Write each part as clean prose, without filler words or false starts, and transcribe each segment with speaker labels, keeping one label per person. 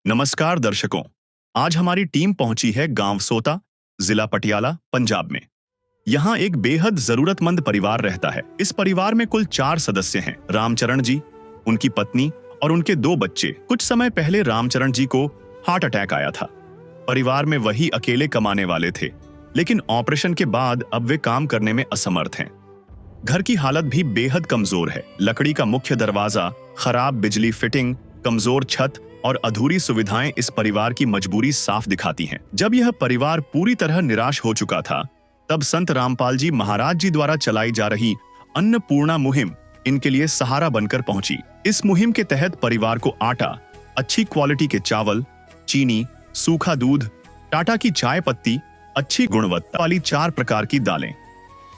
Speaker 1: नमस्कार दर्शकों, आज हमारी टीम पहुंची है गांव सोता, जिला पटियाला, पंजाब में। यहाँ एक बेहद जरूरतमंद परिवार रहता है। इस परिवार में कुल 4 सदस्य हैं। रामचरण जी, उनकी पत्नी और उनके 2 बच्चे। कुछ समय पहले रामचरण जी को हार्ट अटैक आया था। परिवार में वही अकेले कमाने वाले थे, लेकिन ऑपरेशन के बाद अब वे काम करने में असमर्थ हैं। घर की हालत भी बेहद कमजोर है। लकड़ी का मुख्य दरवाजा, खराब बिजली फिटिंग, कमजोर छत और अधूरी सुविधाएं इस परिवार की मजबूरी साफ दिखाती हैं। जब यह परिवार पूरी तरह निराश हो चुका था, तब संत रामपाल जी महाराज जी द्वारा चलाई जा रही अन्नपूर्णा मुहिम इनके लिए सहारा बनकर पहुंची। इस मुहिम के तहत परिवार को आटा, अच्छी क्वालिटी के चावल, चीनी, सूखा दूध, टाटा की चाय पत्ती, अच्छी गुणवत्ता वाली 4 प्रकार की दालें,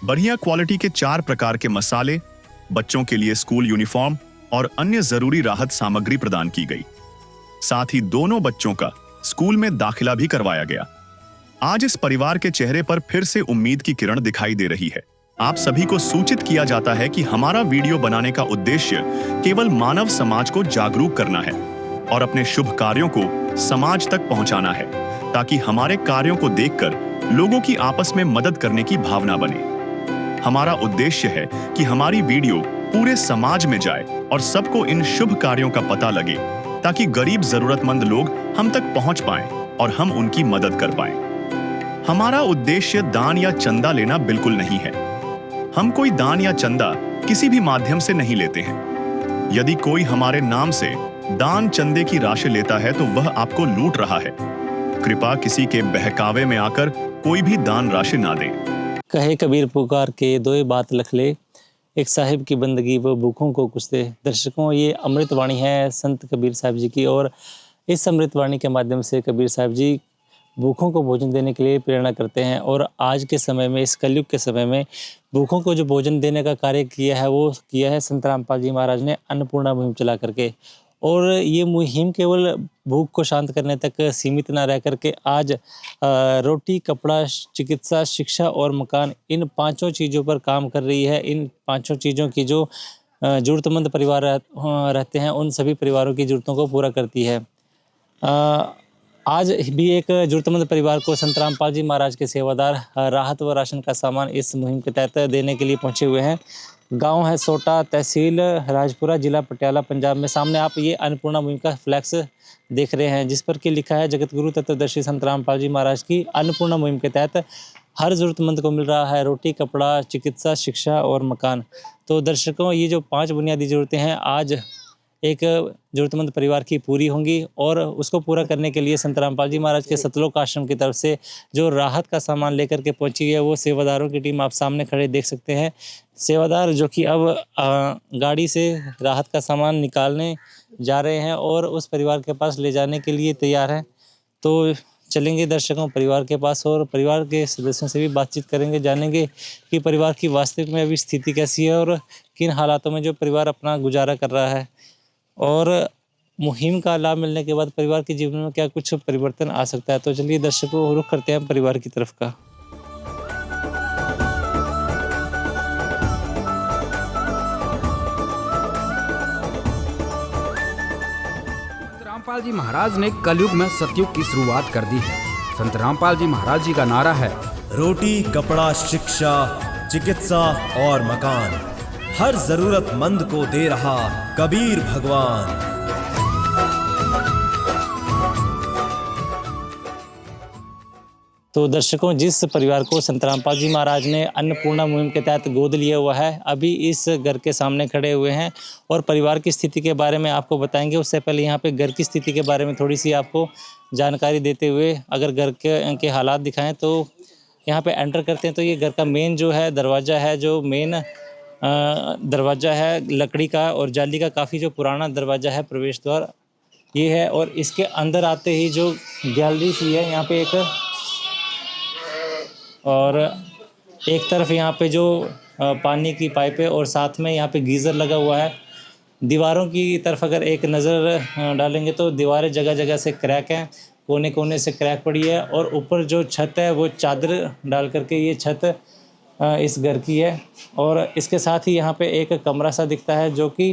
Speaker 1: बढ़िया क्वालिटी के 4 प्रकार के मसाले, बच्चों के लिए स्कूल यूनिफॉर्म और अन्य जरूरी राहत सामग्री प्रदान की गई। साथ ही दोनों बच्चों का स्कूल में दाखिला भी करवाया गया। आज इस परिवार के चेहरे पर फिर से उम्मीद की किरण दिखाई दे रही है। आप सभी को सूचित किया जाता है कि हमारा वीडियो बनाने का उद्देश्य केवल मानव समाज को जागरूक करना है और अपने शुभ कार्यों को समाज तक पहुंचाना है, ताकि हमारे कार्यों को देखकर लोगों की आपस में मदद करने की भावना बने। हमारा उद्देश्य है कि हमारी वीडियो पूरे समाज में जाए और सबको इन शुभ कार्यों का पता लगे, ताकि गरीब जरूरतमंद लोग हम तक पहुंच पाएं और हम उनकी मदद कर पाएं। हमारा उद्देश्य दान या चंदा लेना बिल्कुल नहीं है। हम कोई दान या चंदा किसी भी माध्यम से नहीं लेते हैं। यदि कोई हमारे नाम से दान चंदे की राशि लेता है तो वह आपको लूट रहा है। कृपा किसी के बहकावे में आकर कोई भी दान राशि ना दें।
Speaker 2: कहे कबीर पुकार के दोए बात लख ले, एक साहिब की बंदगी वो भूखों को कुछ दे। दर्शकों, ये अमृतवाणी है संत कबीर साहब जी की, और इस अमृतवाणी के माध्यम से कबीर साहब जी भूखों को भोजन देने के लिए प्रेरणा करते हैं। और आज के समय में, इस कलयुग के समय में, भूखों को जो भोजन देने का कार्य किया है वो किया है संत रामपाल जी महाराज ने अन्नपूर्णा मुहिम चला करके। और ये मुहिम केवल भूख को शांत करने तक सीमित ना रह करके आज रोटी, कपड़ा, चिकित्सा, शिक्षा और मकान, इन 5 चीज़ों पर काम कर रही है। इन 5 चीज़ों की जो ज़रूरतमंद परिवार रहते हैं, उन सभी परिवारों की ज़रूरतों को पूरा करती है। आज भी एक ज़रूरतमंद परिवार को संत रामपाल जी महाराज के सेवादार राहत व राशन का सामान इस मुहिम के तहत देने के लिए पहुँचे हुए हैं। गांव है सोटा, तहसील राजपुरा, जिला पटियाला, पंजाब में। सामने आप ये अन्नपूर्णा मुहिम का फ्लैक्स देख रहे हैं, जिस पर कि लिखा है जगत गुरु तत्वदर्शी संत रामपाल जी महाराज की अन्नपूर्णा मुहिम के तहत हर ज़रूरतमंद को मिल रहा है रोटी, कपड़ा, चिकित्सा, शिक्षा और मकान। तो दर्शकों, ये जो 5 बुनियादी ज़रूरतें हैं आज एक ज़रूरतमंद परिवार की पूरी होंगी, और उसको पूरा करने के लिए संत रामपाल जी महाराज के सतलोक आश्रम की तरफ से जो राहत का सामान लेकर के पहुंची है, वो सेवादारों की टीम आप सामने खड़े देख सकते हैं। सेवादार जो कि अब गाड़ी से राहत का सामान निकालने जा रहे हैं और उस परिवार के पास ले जाने के लिए तैयार हैं। तो चलेंगे दर्शकों परिवार के पास और परिवार के सदस्यों से भी बातचीत करेंगे, जानेंगे कि परिवार की वास्तविक में अभी स्थिति कैसी है और किन हालातों में जो परिवार अपना गुजारा कर रहा है, और मुहिम का लाभ मिलने के बाद परिवार के जीवन में क्या कुछ परिवर्तन आ सकता है। तो चलिए दर्शकों, रुख करते हैं परिवार की तरफ का।
Speaker 3: रामपाल जी महाराज ने कलयुग में सतयुग की शुरुआत कर दी है। संत रामपाल जी महाराज जी का नारा है,
Speaker 4: रोटी, कपड़ा, शिक्षा, चिकित्सा और मकान, हर जरूरतमंद को दे रहा कबीर भगवान।
Speaker 2: तो दर्शकों, जिस परिवार को संत रामपाल जी महाराज ने अन्नपूर्णा मुहिम के तहत गोद लिया हुआ है, अभी इस घर के सामने खड़े हुए हैं और परिवार की स्थिति के बारे में आपको बताएंगे। उससे पहले यहाँ पे घर की स्थिति के बारे में थोड़ी सी आपको जानकारी देते हुए अगर घर के हालात दिखाएं तो यहाँ पे एंटर करते हैं तो ये घर का मेन जो है दरवाज़ा है, जो मेन दरवाज़ा है लकड़ी का और जाली का, काफ़ी जो पुराना दरवाज़ा है, प्रवेश द्वार ये है। और इसके अंदर आते ही जो गैलरी सी है, यहाँ पे और एक तरफ यहाँ पे जो पानी की पाइप है और साथ में यहाँ पे गीज़र लगा हुआ है। दीवारों की तरफ अगर एक नज़र डालेंगे तो दीवारें जगह जगह से क्रैक हैं, कोने कोने से क्रैक पड़ी है, और ऊपर जो छत है वो चादर डाल करके ये छत इस घर की है। और इसके साथ ही यहाँ पे एक कमरा सा दिखता है जो कि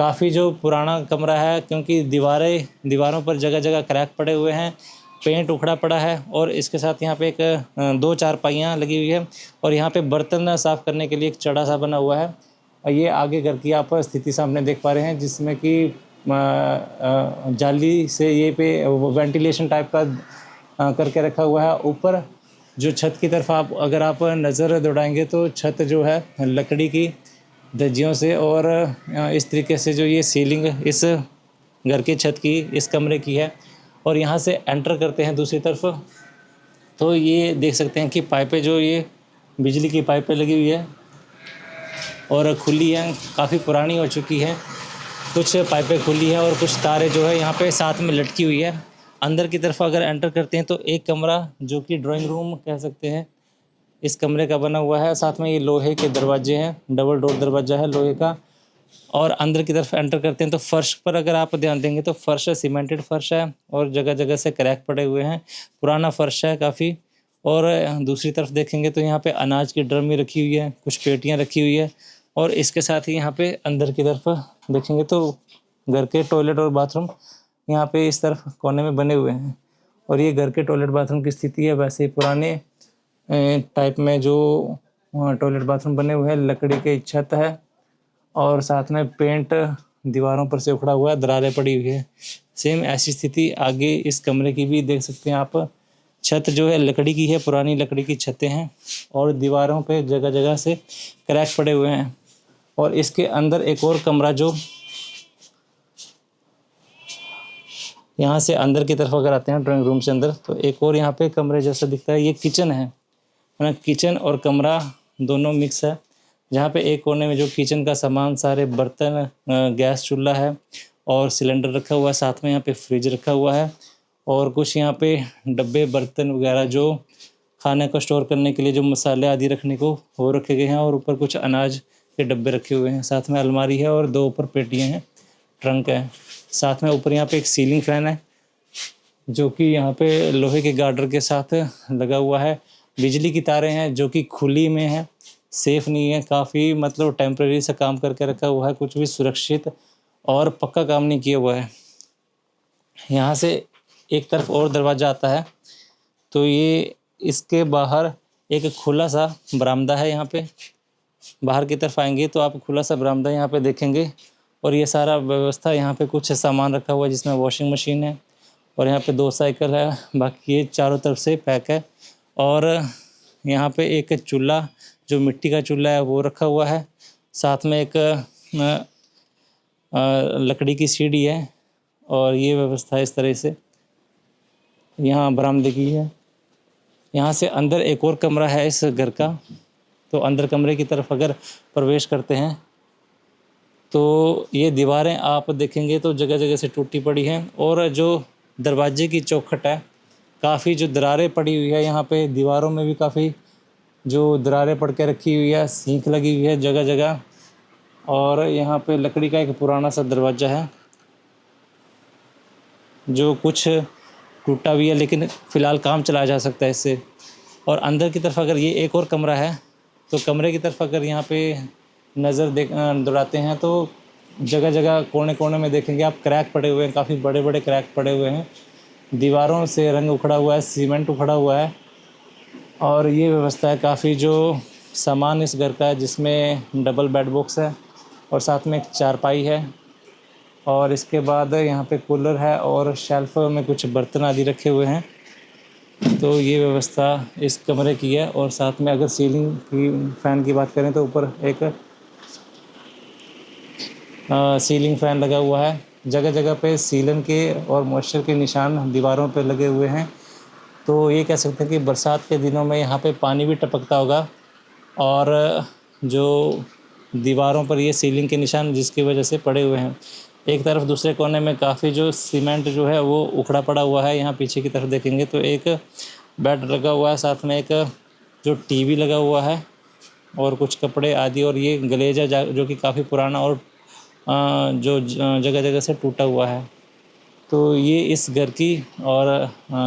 Speaker 2: काफ़ी जो पुराना कमरा है, क्योंकि दीवारों पर जगह जगह क्रैक पड़े हुए हैं, पेंट उखड़ा पड़ा है और इसके साथ यहाँ पे एक 2 चारपाइयाँ लगी हुई है और यहाँ पे बर्तन साफ़ करने के लिए एक चढ़ा सा बना हुआ है। और ये आगे घर की आप स्थिति सामने देख पा रहे हैं, जिसमें कि जाली से ये पे वेंटिलेशन टाइप का करके रखा हुआ है। ऊपर जो छत की तरफ अगर आप नज़र दौड़ाएंगे तो छत जो है लकड़ी की धज्जियों से और इस तरीके से जो ये सीलिंग इस घर की छत की इस कमरे की है। और यहाँ से एंटर करते हैं दूसरी तरफ तो ये देख सकते हैं कि पाइपें जो ये बिजली की पाइपें लगी हुई है और खुली है, काफ़ी पुरानी हो चुकी है। कुछ पाइपें खुली है और कुछ तारें जो है यहाँ पे साथ में लटकी हुई है। अंदर की तरफ अगर एंटर करते हैं तो एक कमरा जो कि ड्राइंग रूम कह सकते हैं इस कमरे का बना हुआ है। साथ में ये लोहे के दरवाजे हैं, डबल डोर दरवाज़ा है लोहे का। और अंदर की तरफ एंटर करते हैं तो फर्श पर अगर आप ध्यान देंगे तो फर्श सीमेंटेड फर्श है और जगह जगह से क्रैक पड़े हुए हैं, पुराना फर्श है काफ़ी। और दूसरी तरफ देखेंगे तो यहाँ पे अनाज की ड्रमी रखी हुई है, कुछ पेटियाँ रखी हुई है और इसके साथ ही यहाँ पे अंदर की तरफ देखेंगे तो घर के टॉयलेट और बाथरूम यहाँ पे इस तरफ कोने में बने हुए हैं। और ये घर के टॉयलेट बाथरूम की स्थिति है, वैसे पुराने टाइप में जो टॉयलेट बाथरूम बने हुए हैं, लकड़ी की छत है और साथ में पेंट दीवारों पर से उखड़ा हुआ है, दरारें पड़ी हुई है। सेम ऐसी स्थिति आगे इस कमरे की भी देख सकते हैं आप। छत जो है लकड़ी की है, पुरानी लकड़ी की छतें हैं और दीवारों पे जगह जगह से क्रैक पड़े हुए हैं। और इसके अंदर एक और कमरा जो यहाँ से अंदर की तरफ अगर आते हैं ड्राइंग रूम से अंदर तो एक और यहाँ पे कमरे जैसा दिखता है, ये किचन है ना। किचन और कमरा दोनों मिक्स है, जहाँ पे एक कोने में जो किचन का सामान, सारे बर्तन, गैस चूल्हा है और सिलेंडर रखा हुआ है, साथ में यहाँ पे फ्रिज रखा हुआ है और कुछ यहाँ पे डब्बे बर्तन वगैरह जो खाने को स्टोर करने के लिए जो मसाले आदि रखने को वो रखे गए हैं और ऊपर कुछ अनाज के डब्बे रखे हुए हैं। साथ में अलमारी है और 2 ऊपर पेटियाँ हैं, ट्रंक है। साथ में ऊपर यहाँ पे एक सीलिंग फैन है जो कि यहाँ पे लोहे के गार्डर के साथ लगा हुआ है। बिजली की तारें हैं जो कि खुली में है, सेफ नहीं है, काफ़ी मतलब टेम्परेरी से काम करके रखा हुआ है, कुछ भी सुरक्षित और पक्का काम नहीं किया हुआ है। यहाँ से एक तरफ और दरवाज़ा आता है तो ये इसके बाहर एक खुला सा बरामदा है। यहाँ पे बाहर की तरफ आएंगे तो आप खुला सा बरामदा यहाँ पे देखेंगे और ये सारा व्यवस्था, यहाँ पे कुछ सामान रखा हुआ है जिसमें वॉशिंग मशीन है और यहाँ पे 2 साइकिल है, बाकी ये चारों तरफ से पैक है। और यहाँ पे एक चूल्हा जो मिट्टी का चूल्हा है वो रखा हुआ है, साथ में एक लकड़ी की सीढ़ी है और ये व्यवस्था इस तरह से यहाँ बरामदे की है। यहाँ से अंदर एक और कमरा है इस घर का, तो अंदर कमरे की तरफ अगर प्रवेश करते हैं तो ये दीवारें आप देखेंगे तो जगह जगह से टूटी पड़ी हैं और जो दरवाजे की चौखट है काफ़ी जो दरारें पड़ी हुई है, यहाँ पे दीवारों में भी काफ़ी जो दरारें पड़ के रखी हुई है, सींख लगी हुई है जगह जगह। और यहाँ पे लकड़ी का एक पुराना सा दरवाज़ा है जो कुछ टूटा भी है, लेकिन फ़िलहाल काम चलाया जा सकता है इससे। और अंदर की तरफ अगर ये एक और कमरा है तो कमरे की तरफ अगर यहाँ पे नज़र दौड़ाते हैं तो जगह जगह कोने कोने में देखेंगे आप क्रैक पड़े हुए हैं, काफ़ी बड़े बड़े क्रैक पड़े हुए हैं, दीवारों से रंग उखड़ा हुआ है, सीमेंट उखड़ा हुआ है। और ये व्यवस्था है काफ़ी जो सामान इस घर का है, जिसमें डबल बेड बॉक्स है और साथ में एक चारपाई है और इसके बाद यहाँ पे कूलर है और शेल्फ में कुछ बर्तन आदि रखे हुए हैं। तो ये व्यवस्था इस कमरे की है। और साथ में अगर सीलिंग की फ़ैन की बात करें तो ऊपर एक सीलिंग फ़ैन लगा हुआ है। जगह जगह पे सीलन के और मॉइस्चर के निशान दीवारों पे लगे हुए हैं। तो ये कह सकते हैं कि बरसात के दिनों में यहाँ पे पानी भी टपकता होगा और जो दीवारों पर ये सीलिंग के निशान जिसकी वजह से पड़े हुए हैं। एक तरफ दूसरे कोने में काफ़ी जो सीमेंट जो है वो उखड़ा पड़ा हुआ है। यहाँ पीछे की तरफ देखेंगे तो एक बेड लगा हुआ है, साथ में एक जो टीवी लगा हुआ है और कुछ कपड़े आदि। और ये गलेज है जो कि काफ़ी पुराना और जो जगह जगह से टूटा हुआ है। तो ये इस घर की और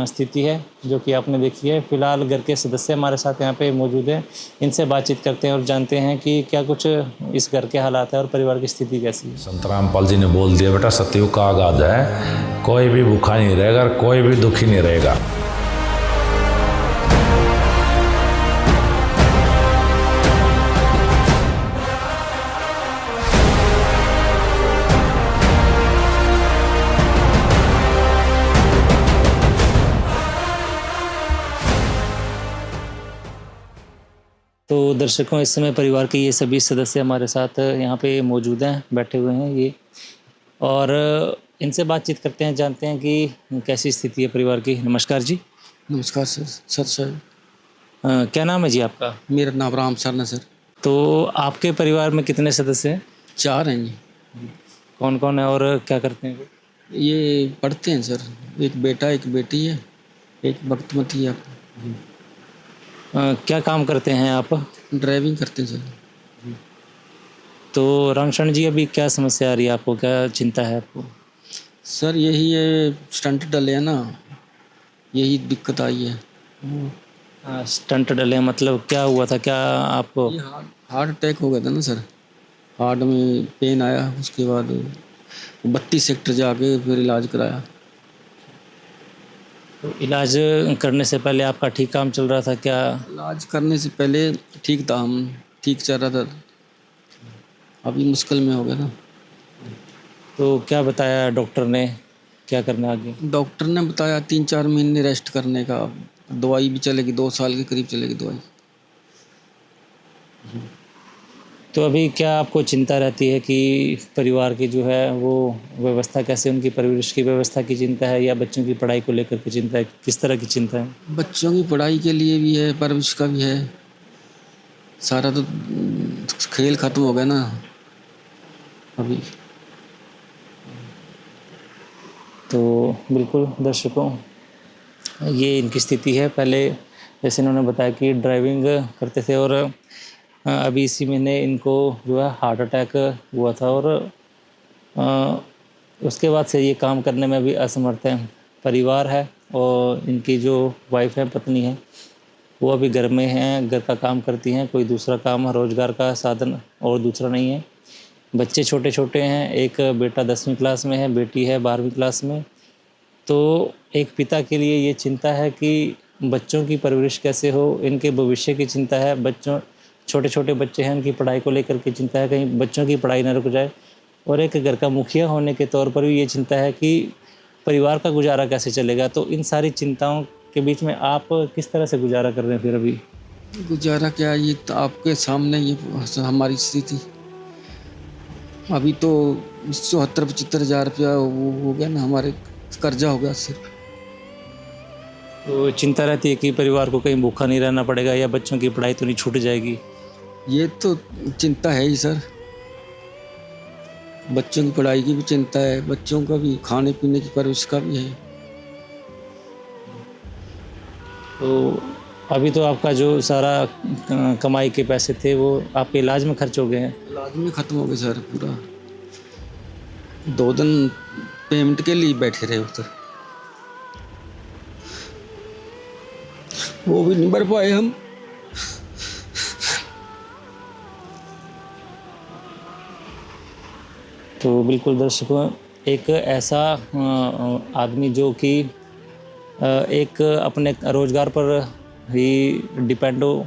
Speaker 2: स्थिति है जो कि आपने देखी है। फिलहाल घर के सदस्य हमारे साथ यहाँ पे मौजूद हैं, इनसे बातचीत करते हैं और जानते हैं कि क्या कुछ इस घर के हालात है और परिवार की स्थिति कैसी है।
Speaker 5: संत रामपाल जी ने बोल दिया, बेटा सतयुग का आगाज है, कोई भी भूखा नहीं रहेगा और कोई भी दुखी नहीं रहेगा।
Speaker 2: तो दर्शकों, इस समय परिवार के ये सभी सदस्य हमारे साथ यहाँ पे मौजूद हैं, बैठे हुए हैं ये, और इनसे बातचीत करते हैं, जानते हैं कि कैसी स्थिति है परिवार की। नमस्कार जी।
Speaker 6: नमस्कार सर। सर
Speaker 2: क्या नाम है जी आपका?
Speaker 6: मेरा नाम राम सर है सर।
Speaker 2: तो आपके परिवार में कितने सदस्य हैं?
Speaker 6: 4 हैं जी।
Speaker 2: कौन कौन है और क्या करते हैं?
Speaker 6: ये पढ़ते हैं सर, एक बेटा एक बेटी है, एक भक्तमती है।
Speaker 2: क्या काम करते हैं आप?
Speaker 6: ड्राइविंग करते हैं सर।
Speaker 2: तो रामशरण जी, अभी क्या समस्या आ रही है आपको, क्या चिंता है आपको?
Speaker 6: सर यही है, स्टंट डले हैं ना, यही दिक्कत आई है।
Speaker 2: स्टंट डले मतलब क्या हुआ था, क्या आपको?
Speaker 6: ये हार्ट अटैक हो गया था ना सर, हार्ट में पेन आया, उसके बाद 32 सेक्टर जाके फिर इलाज कराया।
Speaker 2: तो इलाज करने से पहले आपका ठीक काम चल रहा था क्या?
Speaker 6: इलाज करने से पहले ठीक था, हम ठीक चल रहा था, अभी मुश्किल में हो गया ना।
Speaker 2: तो क्या बताया डॉक्टर ने, क्या करना आगे?
Speaker 6: डॉक्टर ने बताया 3-4 महीने रेस्ट करने का, दवाई भी चलेगी, 2 साल के करीब चलेगी दवाई।
Speaker 2: तो अभी क्या आपको चिंता रहती है कि परिवार की जो है वो व्यवस्था कैसे, उनकी परवरिश की व्यवस्था की चिंता है या बच्चों की पढ़ाई को लेकर के चिंता है? किस तरह की चिंता है?
Speaker 6: बच्चों की पढ़ाई के लिए भी है, परवरिश का भी है, सारा तो खेल खत्म हो गया ना अभी।
Speaker 2: तो बिल्कुल दर्शकों, ये इनकी स्थिति है। पहले जैसे इन्होंने बताया कि ड्राइविंग करते थे और अभी इसी महीने इनको जो है हार्ट अटैक हुआ था और उसके बाद से ये काम करने में भी असमर्थ हैं। परिवार है और इनकी जो वाइफ है, पत्नी है, वो अभी घर में हैं, घर का काम करती हैं, कोई दूसरा काम रोज़गार का साधन और दूसरा नहीं है। बच्चे छोटे छोटे हैं, एक बेटा 10वीं क्लास में है, बेटी है 12वीं क्लास में। तो एक पिता के लिए ये चिंता है कि बच्चों की परवरिश कैसे हो, इनके भविष्य की चिंता है, बच्चों छोटे छोटे बच्चे हैं, उनकी पढ़ाई को लेकर के चिंता है, कहीं बच्चों की पढ़ाई न रुक जाए। और एक घर का मुखिया होने के तौर पर भी ये चिंता है कि परिवार का गुजारा कैसे चलेगा। तो इन सारी चिंताओं के बीच में आप किस तरह से गुजारा कर रहे हैं फिर? अभी
Speaker 6: गुजारा क्या, ये तो आपके सामने ये हमारी स्थिति। अभी तो 74-75 हज़ार रुपया वो हो गया ना, हमारे कर्जा हो गया सिर्फ।
Speaker 2: तो चिंता रहती है कि परिवार को कहीं भूखा नहीं रहना पड़ेगा या बच्चों की पढ़ाई तो नहीं छूट जाएगी?
Speaker 6: ये तो चिंता है ही सर, बच्चों की पढ़ाई की भी चिंता है, बच्चों का भी खाने पीने की परवरिश का भी है।
Speaker 2: तो अभी तो आपका जो सारा कमाई के पैसे थे वो आपके इलाज में खर्च हो गए हैं?
Speaker 6: इलाज में ख़त्म हो गया सर पूरा। 2 दिन पेमेंट के लिए बैठे रहे उधर, वो भी नहीं भर पाए हम।
Speaker 2: तो बिल्कुल दर्शकों, एक ऐसा आदमी जो कि एक अपने रोज़गार पर ही डिपेंड हो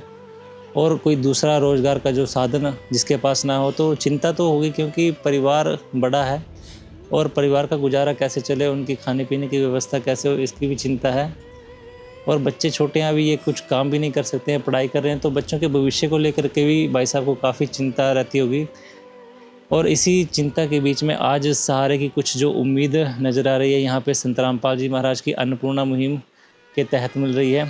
Speaker 2: और कोई दूसरा रोज़गार का जो साधन जिसके पास ना हो, तो चिंता तो होगी, क्योंकि परिवार बड़ा है और परिवार का गुजारा कैसे चले, उनकी खाने पीने की व्यवस्था कैसे हो, इसकी भी चिंता है। और बच्चे छोटे हैं, अभी ये कुछ काम भी नहीं कर सकते हैं, पढ़ाई कर रहे हैं, तो बच्चों के भविष्य को लेकर के भी भाई साहब को काफ़ी चिंता रहती होगी। और इसी चिंता के बीच में आज सहारे की कुछ जो उम्मीद नज़र आ रही है यहाँ पे संत रामपाल जी महाराज की अन्नपूर्णा मुहिम के तहत मिल रही है।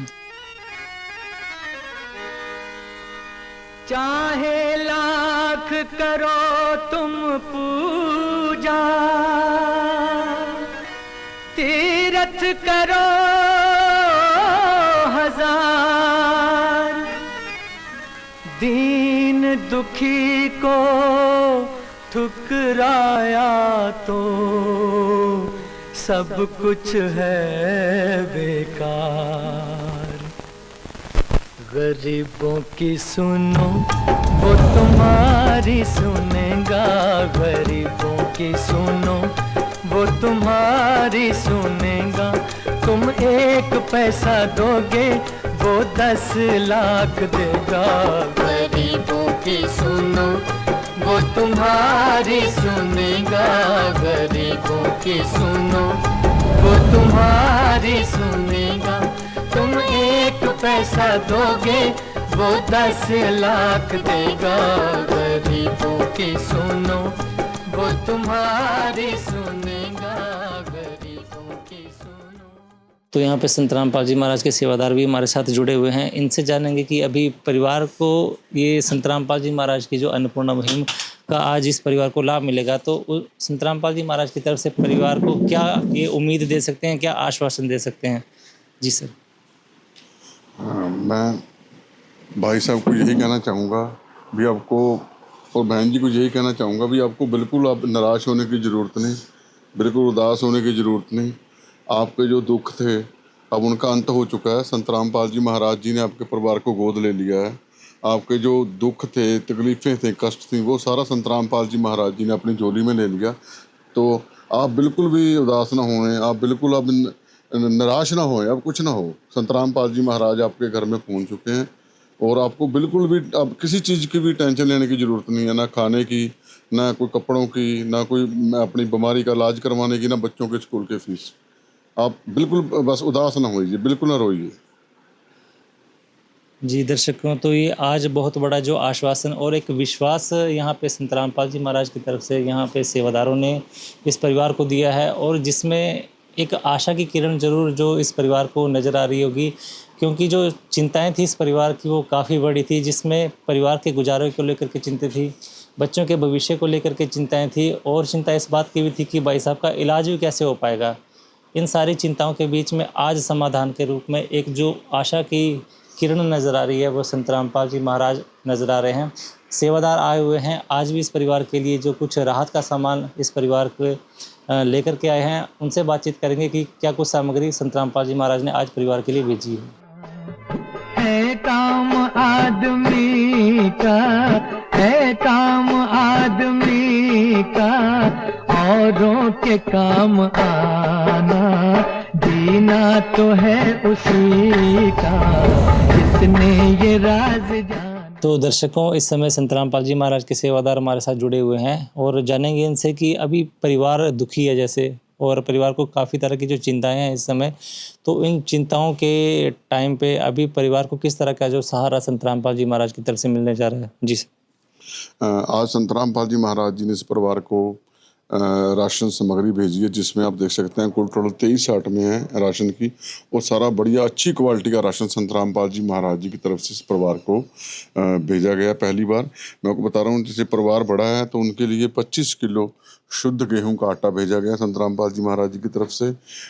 Speaker 7: चाहे लाख करो तुम पूजा, तीरथ करो हजार, दीन दुखी को ठुकराया तो सब कुछ है बेकार। गरीबों की सुनो वो तुम्हारी सुनेगा, गरीबों की सुनो वो तुम्हारी सुनेगा। तुम 1 पैसा दोगे वो 10 लाख देगा। गरीबों की सुनो वो तुम्हारी सुनेगा, गरीबों की सुनो वो तुम्हारी सुनेगा। तुम 1 पैसा दोगे वो 10 लाख देगा। गरीबों की सुनो वो तुम्हारी सुनेगा, गरीबों की सुनो।
Speaker 2: तो यहाँ पे संत रामपाल जी महाराज के सेवादार भी हमारे साथ जुड़े हुए हैं। इनसे जानेंगे कि अभी परिवार को ये संत रामपाल जी महाराज की जो अन्नपूर्णा मुहिम का आज इस परिवार को लाभ मिलेगा, तो संत रामपाल जी महाराज की तरफ से परिवार को क्या ये उम्मीद दे सकते हैं, क्या आश्वासन दे सकते हैं? जी सर।
Speaker 8: मैं भाई साहब को यही कहना चाहूँगा भी आपको, और बहन जी को यही कहना चाहूँगा भी आपको बिल्कुल आप निराश होने की ज़रूरत नहीं, बिल्कुल उदास होने की ज़रूरत नहीं। आपके जो दुख थे अब उनका अंत हो चुका है। संत रामपाल जी महाराज जी ने आपके परिवार को गोद ले लिया है। आपके जो दुख थे, तकलीफ़ें थे, कष्ट थी, वो सारा संत रामपाल जी महाराज जी ने अपनी झोली में ले लिया। तो आप बिल्कुल भी उदास ना होएं, आप बिल्कुल अब निराश ना होएं, अब कुछ ना हो। संत रामपाल जी महाराज आपके घर में पहुँच चुके हैं और आपको बिल्कुल भी अब किसी चीज़ की भी टेंशन लेने की ज़रूरत नहीं है, ना खाने की, ना कोई कपड़ों की, ना कोई अपनी बीमारी का इलाज करवाने की, ना बच्चों के स्कूल के फीस। आप बिल्कुल बस उदास ना होइए, बिल्कुल ना रोइए।
Speaker 2: जी दर्शकों, तो ये आज बहुत बड़ा जो आश्वासन और एक विश्वास यहाँ पे संत रामपाल जी महाराज की तरफ से यहाँ पे सेवादारों ने इस परिवार को दिया है, और जिसमें एक आशा की किरण ज़रूर जो इस परिवार को नज़र आ रही होगी, क्योंकि जो चिंताएं थी इस परिवार की वो काफ़ी बड़ी थी, जिसमें परिवार के गुजारे को लेकर के चिंता थी, बच्चों के भविष्य को लेकर के चिंताएं थी, और चिंता इस बात की भी थी कि भाई साहब का इलाज भी कैसे हो पाएगा। इन सारी चिंताओं के बीच में आज समाधान के रूप में एक जो आशा की किरण नज़र आ रही है वो संत रामपाल जी महाराज नज़र आ रहे हैं। सेवादार आए हुए हैं, आज भी इस परिवार के लिए जो कुछ राहत का सामान इस परिवार को लेकर के आए हैं, उनसे बातचीत करेंगे कि क्या कुछ सामग्री संत रामपाल जी महाराज ने आज परिवार के लिए भेजी
Speaker 7: है काम आदमी का, है काम आदमी का, औरों के काम आना, जीना तो है उसी का जिसने ये राज जाना।
Speaker 2: तो दर्शकों, इस समय संत रामपाल जी महाराज के सेवादार हमारे साथ जुड़े हुए हैं और जानेंगे इनसे कि अभी परिवार दुखी है जैसे, और परिवार को काफ़ी तरह की जो चिंताएं हैं इस समय, तो इन चिंताओं के टाइम पे अभी परिवार को किस तरह का जो सहारा संत रामपाल जी महाराज की तरफ से मिलने जा रहा है? जी सर।
Speaker 8: आज संत रामपाल जी महाराज जी ने इस परिवार को राशन सामग्री भेजी है, जिसमें आप देख सकते हैं कुल टोटल 23 आइटम में है राशन की, और सारा बढ़िया अच्छी क्वालिटी का राशन संत रामपाल जी महाराज जी की तरफ से इस परिवार को भेजा गया। पहली बार मैं आपको बता रहा हूँ, जैसे परिवार बड़ा है तो उनके लिए 25 किलो शुद्ध गेहूं का आटा भेजा गया संत रामपाल जी महाराज जी की तरफ से।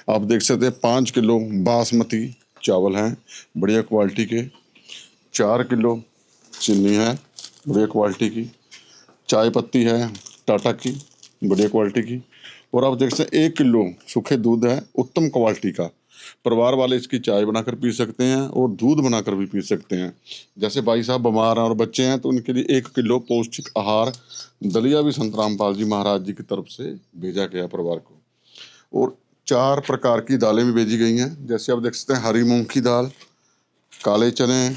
Speaker 8: आप देख सकते हैं 5 किलो बासमती चावल हैं बढ़िया क्वालिटी के, 4 किलो चीनी है बढ़िया क्वालिटी की, चाय पत्ती है टाटा की बढ़िया क्वालिटी की, और आप देख सकते हैं 1 किलो सूखे दूध है उत्तम क्वालिटी का। परिवार वाले इसकी चाय बनाकर पी सकते हैं और दूध बनाकर भी पी सकते हैं। जैसे भाई साहब बीमार हैं और बच्चे हैं तो उनके लिए 1 किलो पौष्टिक आहार दलिया भी संत रामपाल जी महाराज जी की तरफ से भेजा गया परिवार को, और 4 प्रकार की दालें भी भेजी गई हैं। जैसे आप देख सकते हैं हरी मूंग की दाल, काले चने,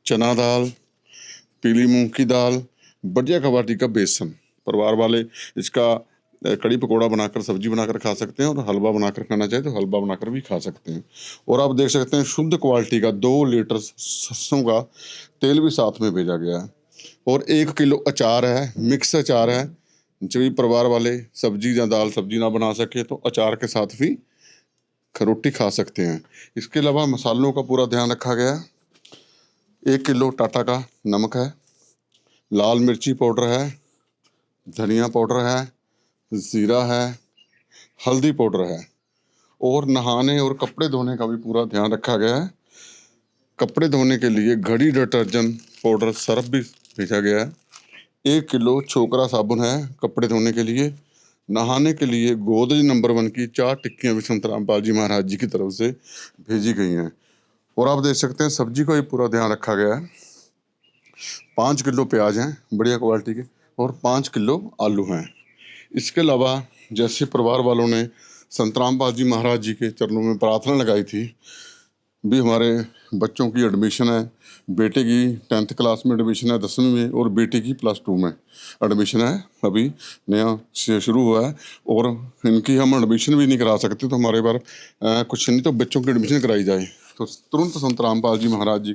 Speaker 8: चना दाल, पीली मूंग की दाल, बढ़िया क्वालिटी का बेसन। परिवार वाले इसका कड़ी पकौड़ा बनाकर सब्जी बनाकर खा सकते हैं, और हलवा बनाकर खाना चाहे तो हलवा बनाकर भी खा सकते हैं। और आप देख सकते हैं शुद्ध क्वालिटी का 2 लीटर सरसों का तेल भी साथ में भेजा गया है, और 1 किलो अचार है, मिक्स अचार है। जो भी परिवार वाले सब्जी या दाल सब्जी ना बना सके तो अचार के साथ भी रोटी खा सकते हैं। इसके अलावा मसालों का पूरा ध्यान रखा गया है। 1 किलो टाटा का नमक है, लाल मिर्ची पाउडर है, धनिया पाउडर है, ज़ीरा है, हल्दी पाउडर है, और नहाने और कपड़े धोने का भी पूरा ध्यान रखा गया है। कपड़े धोने के लिए घड़ी डिटर्जेंट पाउडर सर्फ भी भेजा गया है। 1 किलो छोकरा साबुन है कपड़े धोने के लिए, नहाने के लिए गोदरेज नंबर 1 की 4 टिक्कियाँ भी संत रामपाल जी महाराज जी की तरफ से भेजी गई हैं। और आप देख सकते हैं सब्जी का भी पूरा ध्यान रखा गया है। 5 किलो प्याज हैं बढ़िया क्वालिटी के और 5 किलो आलू हैं। इसके अलावा जैसे परिवार वालों ने संत रामपाल जी महाराज जी के चरणों में प्रार्थना लगाई थी, भी हमारे बच्चों की एडमिशन है, बेटे की 10th क्लास में एडमिशन है 10वीं में, और बेटी की +2 में एडमिशन है, अभी नया से शुरू हुआ है। और इनकी हम एडमिशन भी नहीं करा सकते, तो हमारे बार कुछ नहीं तो बच्चों की एडमिशन कराई जाए, तो तुरंत संत रामपाल जी महाराज जी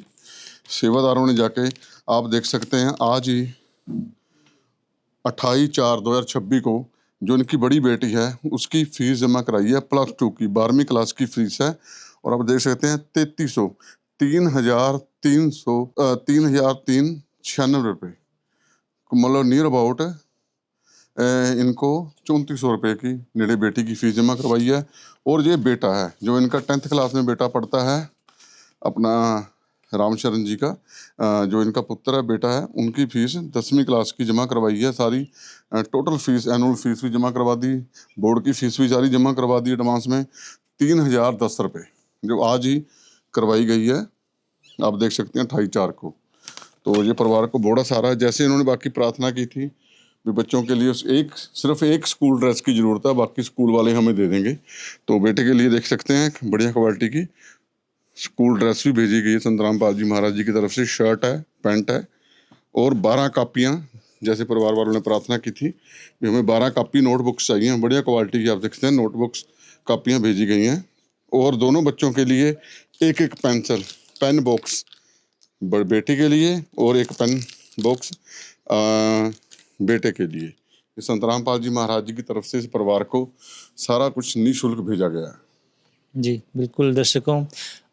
Speaker 8: सेवादारों ने जाके, आप देख सकते हैं आज ही 28/4/2026 को जो इनकी बड़ी बेटी है उसकी फीस जमा कराई है, +2 की 12वीं क्लास की फीस है। और आप देख सकते हैं 3,396 रुपये, मतलब नियर अबाउट इनको 3400 रुपये की नेड़े बेटी की फीस जमा करवाई है। और ये बेटा है जो इनका 10th क्लास में बेटा पढ़ता है, अपना रामचरण जी का जो इनका पुत्र है बेटा है, उनकी फीस 10वीं क्लास की जमा करवाई है सारी। टोटल फीस एनुअल फीस भी जमा करवा दी, बोर्ड की फीस भी सारी जमा करवा दी एडवांस में 3010 रुपये, जो आज ही करवाई गई है। आप देख सकते हैं 28/4 को। तो ये परिवार को बड़ा सारा है। जैसे इन्होंने बाकी प्रार्थना की थी भी बच्चों के लिए सिर्फ एक स्कूल ड्रेस की ज़रूरत है, बाकी स्कूल वाले हमें दे देंगे। तो बेटे के लिए देख सकते हैं बढ़िया क्वालिटी की स्कूल ड्रेस भी भेजी गई है संत रामपाल जी महाराज जी की तरफ से। शर्ट है, पैंट है और 12 कापियाँ, जैसे परिवार वालों ने प्रार्थना की थी कि हमें 12 कापी नोटबुक्स चाहिए, बढ़िया क्वालिटी की आप देखते हैं नोटबुक्स कापियाँ भेजी गई हैं। और दोनों बच्चों के लिए एक पेन बॉक्स बेटी के लिए और एक पेन बॉक्स बेटे के लिए। ये संत रामपाल जी महाराज जी की तरफ से इस परिवार को सारा कुछ निःशुल्क भेजा गया है।
Speaker 2: जी, बिल्कुल दर्शकों,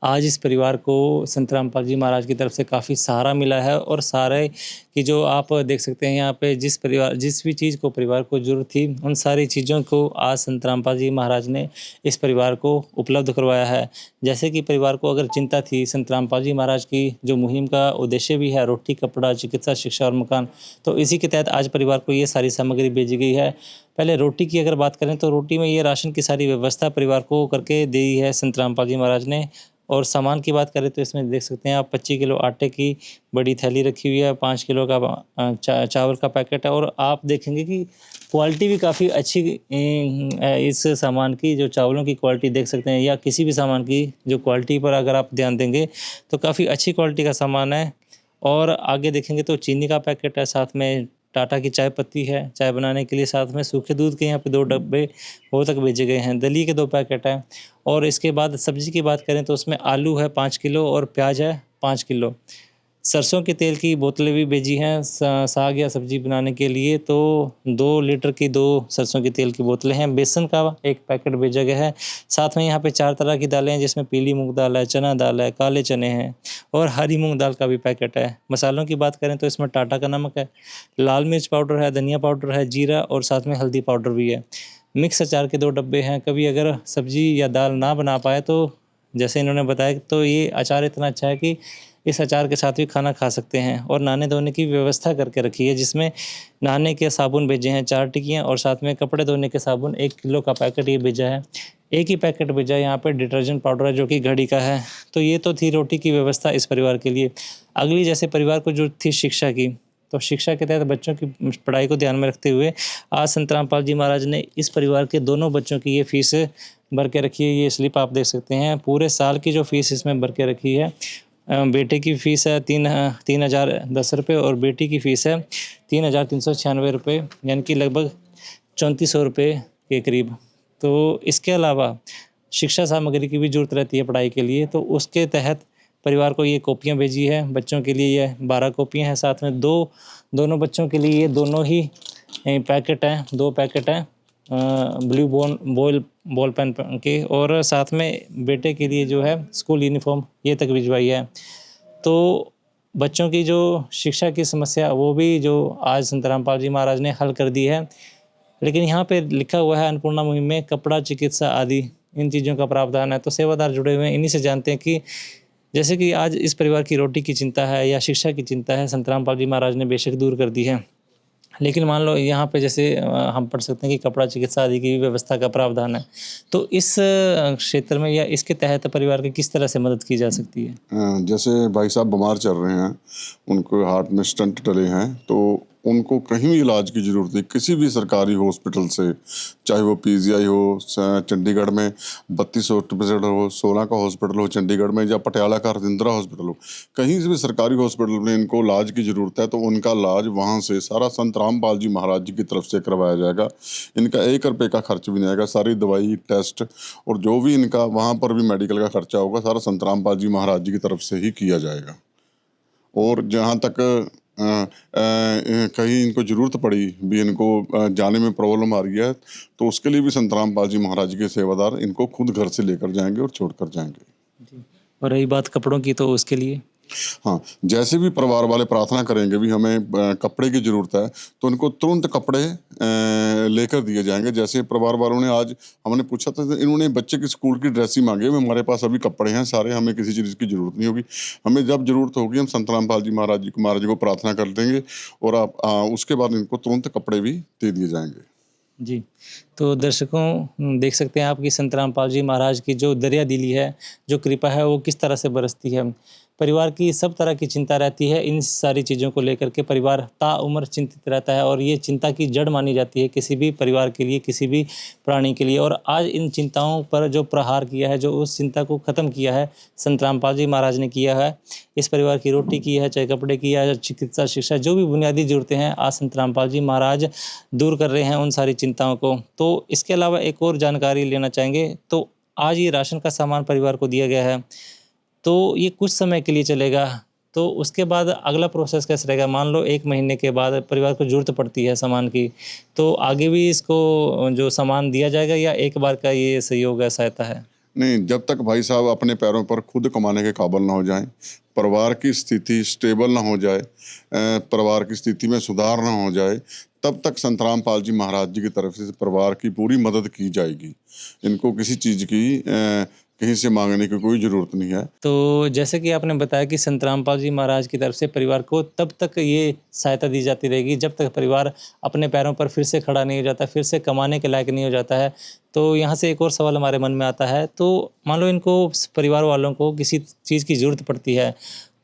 Speaker 2: आज इस परिवार को संत रामपाल जी महाराज की तरफ से काफ़ी सहारा मिला है। और सारे की जो आप देख सकते हैं यहाँ पे जिस भी चीज़ को परिवार को ज़रूरत थी, उन सारी चीज़ों को आज संत रामपाल जी महाराज ने इस परिवार को उपलब्ध करवाया है। जैसे कि परिवार को अगर चिंता थी, संत रामपाल जी महाराज की जो मुहिम का उद्देश्य भी है रोटी, कपड़ा, चिकित्सा, शिक्षा और मकान, तो इसी के तहत आज परिवार को ये सारी सामग्री भेजी गई है। पहले रोटी की अगर बात करें तो रोटी में ये राशन की सारी व्यवस्था परिवार को करके दी है संत रामपाल जी महाराज ने। और सामान की बात करें तो इसमें देख सकते हैं आप 25 किलो आटे की बड़ी थैली रखी हुई है, 5 किलो का चावल का पैकेट है। और आप देखेंगे कि क्वालिटी भी काफ़ी अच्छी इस सामान की, जो चावलों की क्वालिटी देख सकते हैं या किसी भी सामान की जो क्वालिटी पर अगर आप ध्यान देंगे तो काफ़ी अच्छी क्वालिटी का सामान है। और आगे देखेंगे तो चीनी का पैकेट है, साथ में टाटा की चाय पत्ती है चाय बनाने के लिए, साथ में सूखे दूध के यहाँ पे 2 डब्बे वो तक भेजे गए हैं, दली के 2 पैकेट हैं। और इसके बाद सब्ज़ी की बात करें तो उसमें आलू है 5 किलो और प्याज है 5 किलो। सरसों के तेल की बोतलें भी भेजी हैं साग या सब्जी बनाने के लिए, तो 2 लीटर की 2 सरसों के तेल की बोतलें हैं। बेसन का 1 पैकेट भेजा गया है। साथ में यहाँ पे 4 तरह की दालें हैं, जिसमें पीली मूंग दाल है, चना दाल है, काले चने हैं और हरी मूंग दाल का भी पैकेट है। मसालों की बात करें तो इसमें टाटा का नमक है, लाल मिर्च पाउडर है, धनिया पाउडर है, जीरा और साथ में हल्दी पाउडर भी है। मिक्स अचार के 2 डब्बे हैं। कभी अगर सब्जी या दाल ना बना पाए तो जैसे इन्होंने बताया, तो ये अचार इतना अच्छा है कि इस अचार के साथ भी खाना खा सकते हैं। और नहाने धोने की व्यवस्था करके रखी है, जिसमें नहाने के साबुन भेजे हैं 4 टिक्कियाँ और साथ में कपड़े धोने के साबुन 1 किलो का पैकेट ये भेजा है। एक ही पैकेट भेजा है यहाँ पे डिटर्जेंट पाउडर है जो कि घड़ी का है। तो ये तो थी रोटी की व्यवस्था इस परिवार के लिए। अगली जैसे परिवार को जरूरत थी शिक्षा की, तो शिक्षा के तहत बच्चों की पढ़ाई को ध्यान में रखते हुए आज संत रामपाल जी महाराज ने इस परिवार के दोनों बच्चों की ये फीस भर के रखी है। ये स्लिप आप देख सकते हैं, पूरे साल की जो फीस इसमें भर के रखी है। बेटे की फ़ीस है 3,010 रुपये और बेटी की फ़ीस है 3,396 रुपये, यानी कि लगभग 3,400 रुपये के करीब। तो इसके अलावा शिक्षा सामग्री की भी ज़रूरत रहती है पढ़ाई के लिए, तो उसके तहत परिवार को ये कॉपियाँ भेजी है। बच्चों के लिए ये 12 कॉपियाँ हैं, साथ में दोनों बच्चों के लिए ये दोनों ही पैकेट हैं, 2 पैकेट हैं ब्लू बॉल पेन के, और साथ में बेटे के लिए जो है स्कूल यूनिफॉर्म ये तक भिजवाई है। तो बच्चों की जो शिक्षा की समस्या वो भी जो आज संत रामपाल जी महाराज ने हल कर दी है। लेकिन यहाँ पे लिखा हुआ है अन्नपूर्णा मुहिम में कपड़ा, चिकित्सा आदि इन चीज़ों का प्रावधान है। तो सेवादार जुड़े हुए हैं, इन्हीं से जानते हैं कि जैसे कि आज इस परिवार की रोटी की चिंता है या शिक्षा की चिंता है, संत रामपाल जी महाराज ने बेशक दूर कर दी है। लेकिन मान लो यहाँ पे जैसे हम पढ़ सकते हैं कि कपड़ा चिकित्सा आदि की भी व्यवस्था का प्रावधान है, तो इस क्षेत्र में या इसके तहत परिवार की किस तरह से मदद की जा सकती है?
Speaker 8: जैसे भाई साहब बीमार चल रहे हैं, उनको हार्ट में स्टंट डले हैं, तो उनको कहीं भी इलाज की ज़रूरत नहीं, किसी भी सरकारी हॉस्पिटल से, चाहे वो पीजीआई हो, चंडीगढ़ में 32 हॉस्पिटल हो, 16 का हॉस्पिटल हो चंडीगढ़ में, या पटियाला का रजिंद्रा हॉस्पिटल हो, कहीं से भी सरकारी हॉस्पिटल में इनको इलाज की ज़रूरत है तो उनका इलाज वहाँ से सारा संत रामपाल जी महाराज जी की तरफ से करवाया जाएगा। इनका 1 रुपये का खर्च भी नहीं आएगा। सारी दवाई, टेस्ट और जो भी इनका वहाँ पर भी मेडिकल का खर्चा होगा, सारा संत रामपाल जी महाराज जी की तरफ से ही किया जाएगा। और जहाँ तक कहीं इनको ज़रूरत पड़ी भी, इनको जाने में प्रॉब्लम आ रही है, तो उसके लिए भी संत रामपाल जी महाराज के सेवादार इनको खुद घर से लेकर जाएंगे और छोड़ कर जाएंगे।
Speaker 2: और रही बात कपड़ों की, तो उसके लिए
Speaker 8: हाँ, जैसे भी परिवार वाले प्रार्थना करेंगे भी हमें कपड़े की ज़रूरत है, तो उनको तुरंत कपड़े लेकर दिए जाएंगे। जैसे परिवार वालों ने आज हमने पूछा था, इन्होंने बच्चे की स्कूल की ड्रेस ही मांगी, हमारे पास अभी कपड़े हैं सारे, हमें किसी चीज़ की ज़रूरत नहीं होगी। हमें जब ज़रूरत होगी हम संत रामपाल जी महाराज जी को प्रार्थना कर देंगे और उसके बाद इनको तुरंत कपड़े भी दे दिए जाएंगे।
Speaker 2: जी, तो दर्शकों देख सकते हैं आप कि संत रामपाल जी महाराज की जो दरिया दिली है, जो कृपा है, वो किस तरह से बरसती है। परिवार की सब तरह की चिंता रहती है, इन सारी चीज़ों को लेकर के परिवार ताउम्र चिंतित रहता है और ये चिंता की जड़ मानी जाती है किसी भी परिवार के लिए, किसी भी प्राणी के लिए। और आज इन चिंताओं पर जो प्रहार किया है, जो उस चिंता को ख़त्म किया है, संत रामपाल जी महाराज ने किया है। इस परिवार की रोटी की है, चाहे कपड़े की है, चिकित्सा, शिक्षा, जो भी बुनियादी ज़रूरतें हैं, आज संत रामपाल जी महाराज दूर कर रहे हैं उन सारी चिंताओं को। तो इसके अलावा एक और जानकारी लेना चाहेंगे, तो आज ये राशन का सामान परिवार को दिया गया है, तो ये कुछ समय के लिए चलेगा, तो उसके बाद अगला प्रोसेस कैसे रहेगा? मान लो 1 महीने के बाद परिवार को ज़रूरत पड़ती है सामान की, तो आगे भी इसको जो सामान दिया जाएगा या एक बार का ये सहयोग है, सहायता है?
Speaker 8: नहीं, जब तक भाई साहब अपने पैरों पर खुद कमाने के काबिल ना हो जाएं, परिवार की स्थिति स्टेबल ना हो जाए, परिवार की स्थिति में सुधार ना हो जाए, तब तक संत रामपाल जी महाराज जी की तरफ से परिवार की पूरी मदद की जाएगी। इनको किसी चीज़ की कहीं से मांगने की कोई ज़रूरत नहीं है।
Speaker 2: तो जैसे कि आपने बताया कि संत रामपाल जी महाराज की तरफ से परिवार को तब तक ये सहायता दी जाती रहेगी जब तक परिवार अपने पैरों पर फिर से खड़ा नहीं हो जाता, फिर से कमाने के लायक नहीं हो जाता है। तो यहाँ से एक और सवाल हमारे मन में आता है, तो मान लो इनको परिवार वालों को किसी चीज़ की ज़रूरत पड़ती है,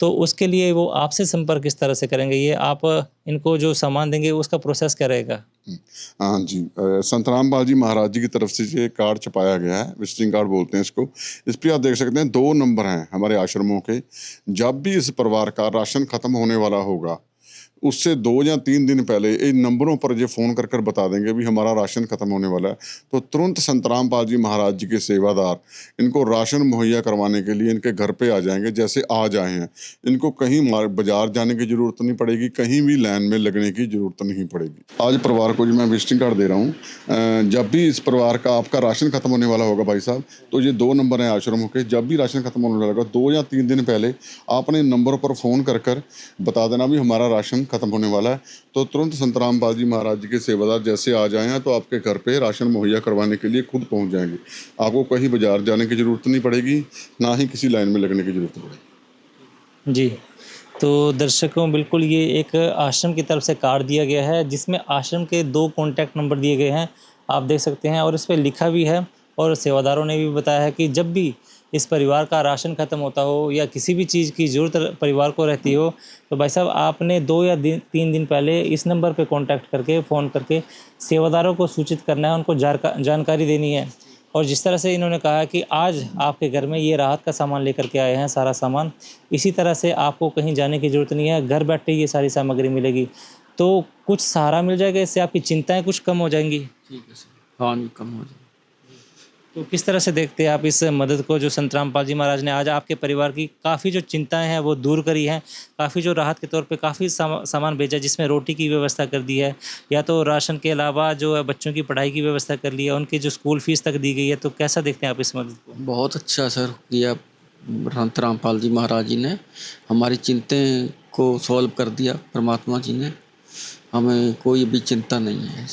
Speaker 2: तो उसके लिए वो आपसे संपर्क किस तरह से करेंगे? ये आप इनको जो सामान देंगे उसका प्रोसेस क्या रहेगा?
Speaker 8: हाँ जी, संत रामपाल जी महाराज जी की तरफ से ये कार्ड छपाया गया है, विजिटिंग कार्ड बोलते हैं इसको। इस पर आप देख सकते हैं 2 नंबर हैं हमारे आश्रमों के। जब भी इस परिवार का राशन ख़त्म होने वाला होगा, उससे 2 या 3 दिन पहले इन नंबरों पर ये फ़ोन कर बता देंगे भी हमारा राशन ख़त्म होने वाला है, तो तुरंत संत रामपाल जी महाराज जी के सेवादार इनको राशन मुहैया करवाने के लिए इनके घर पे आ जाएंगे, जैसे आज आए हैं। इनको कहीं बाजार जाने की ज़रूरत नहीं पड़ेगी, कहीं भी लाइन में लगने की ज़रूरत नहीं पड़ेगी। आज परिवार को जो मैं विजिटिंग कार्ड दे रहा हूँ, जब भी इस परिवार का आपका राशन ख़त्म होने वाला होगा भाई साहब, तो ये 2 नंबर हैं आश्रमों के। जब भी राशन ख़त्म होने वाला होगा 2 या 3 दिन पहले आपने इन नंबरों पर फ़ोन कर बता देना भी हमारा राशन ख़त्म होने वाला है, तो तुरंत संत रामपाल जी महाराज जी के सेवादार जैसे आ जाएं हैं तो आपके घर पे राशन मुहैया करवाने के लिए खुद पहुंच जाएंगे। आपको कहीं बाजार जाने की ज़रूरत नहीं पड़ेगी, ना ही किसी लाइन में लगने की ज़रूरत पड़ेगी।
Speaker 2: जी, तो दर्शकों बिल्कुल ये एक आश्रम की तरफ से कार्ड दिया गया है जिसमें आश्रम के 2 कॉन्टैक्ट नंबर दिए गए हैं, आप देख सकते हैं, और इस पर लिखा भी है और सेवादारों ने भी बताया है कि जब भी इस परिवार का राशन ख़त्म होता हो या किसी भी चीज़ की ज़रूरत परिवार को रहती हो, तो भाई साहब आपने 2 या 3 दिन पहले इस नंबर पे कांटेक्ट करके, फ़ोन करके सेवादारों को सूचित करना है, उनको जानकारी देनी है। और जिस तरह से इन्होंने कहा कि आज आपके घर में ये राहत का सामान लेकर के आए हैं, सारा सामान, इसी तरह से आपको कहीं जाने की ज़रूरत नहीं है, घर बैठे ये सारी सामग्री मिलेगी। तो कुछ सहारा मिल जाएगा, इससे आपकी चिंताएँ कुछ कम हो जाएंगी।
Speaker 6: ठीक है सर, हाँ जी, कम हो जाए।
Speaker 2: तो किस तरह से देखते हैं आप इस मदद को जो संत रामपाल जी महाराज ने आज आपके परिवार की काफ़ी जो चिंताएं हैं वो दूर करी हैं, काफ़ी जो राहत के तौर पे काफ़ी सामान भेजा, जिसमें रोटी की व्यवस्था कर दी है, या तो राशन के अलावा जो है बच्चों की पढ़ाई की व्यवस्था कर ली है, उनकी जो स्कूल फीस तक दी गई है, तो कैसा देखते हैं आप इस मदद को?
Speaker 6: बहुत अच्छा सर किया संत रामपाल जी महाराज जी ने, हमारी चिंताएं को सॉल्व कर दिया। परमात्मा जी ने, हमें कोई भी चिंता नहीं है।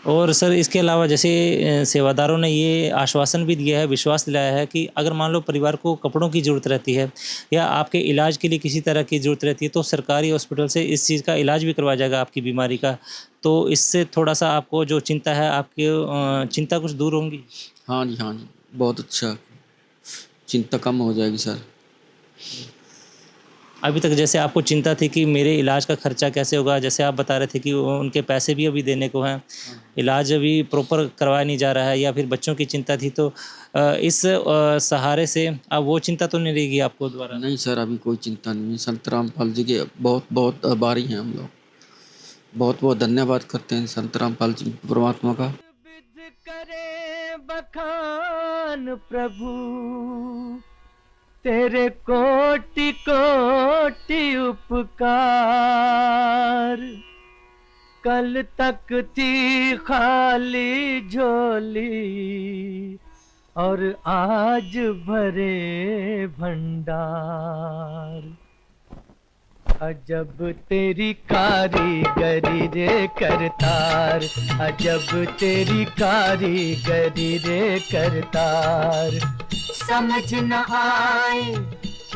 Speaker 2: और सर इसके अलावा जैसे सेवादारों ने ये आश्वासन भी दिया है, विश्वास दिलाया है कि अगर मान लो परिवार को कपड़ों की ज़रूरत रहती है या आपके इलाज के लिए किसी तरह की ज़रूरत रहती है तो सरकारी हॉस्पिटल से इस चीज़ का इलाज भी करवाया जाएगा आपकी बीमारी का। तो इससे थोड़ा सा आपको जो चिंता है आपकी चिंता कुछ दूर होंगी।
Speaker 6: हाँ जी, हाँ जी, बहुत अच्छा, चिंता कम हो जाएगी सर।
Speaker 2: अभी तक जैसे आपको चिंता थी कि मेरे इलाज का खर्चा कैसे होगा, जैसे आप बता रहे थे कि उनके पैसे भी अभी देने को हैं, इलाज अभी प्रॉपर करवाया नहीं जा रहा है या फिर बच्चों की चिंता थी, तो इस सहारे से अब वो चिंता तो नहीं रहेगी आपको दोबारा।
Speaker 6: नहीं सर, अभी कोई चिंता नहीं है। संत रामपाल जी के बहुत बहुत आभारी हैं हम लोग, बहुत बहुत धन्यवाद करते हैं संत रामपाल जी परमात्मा का।
Speaker 7: विध करे बखान प्रभु, तेरे कोटि कोटि उपकार। कल तक थी खाली झोली और आज भरे भंडार। अजब तेरी कारीगरी रे करतार, अजब तेरी कारीगरी रे करतार। समझ न आए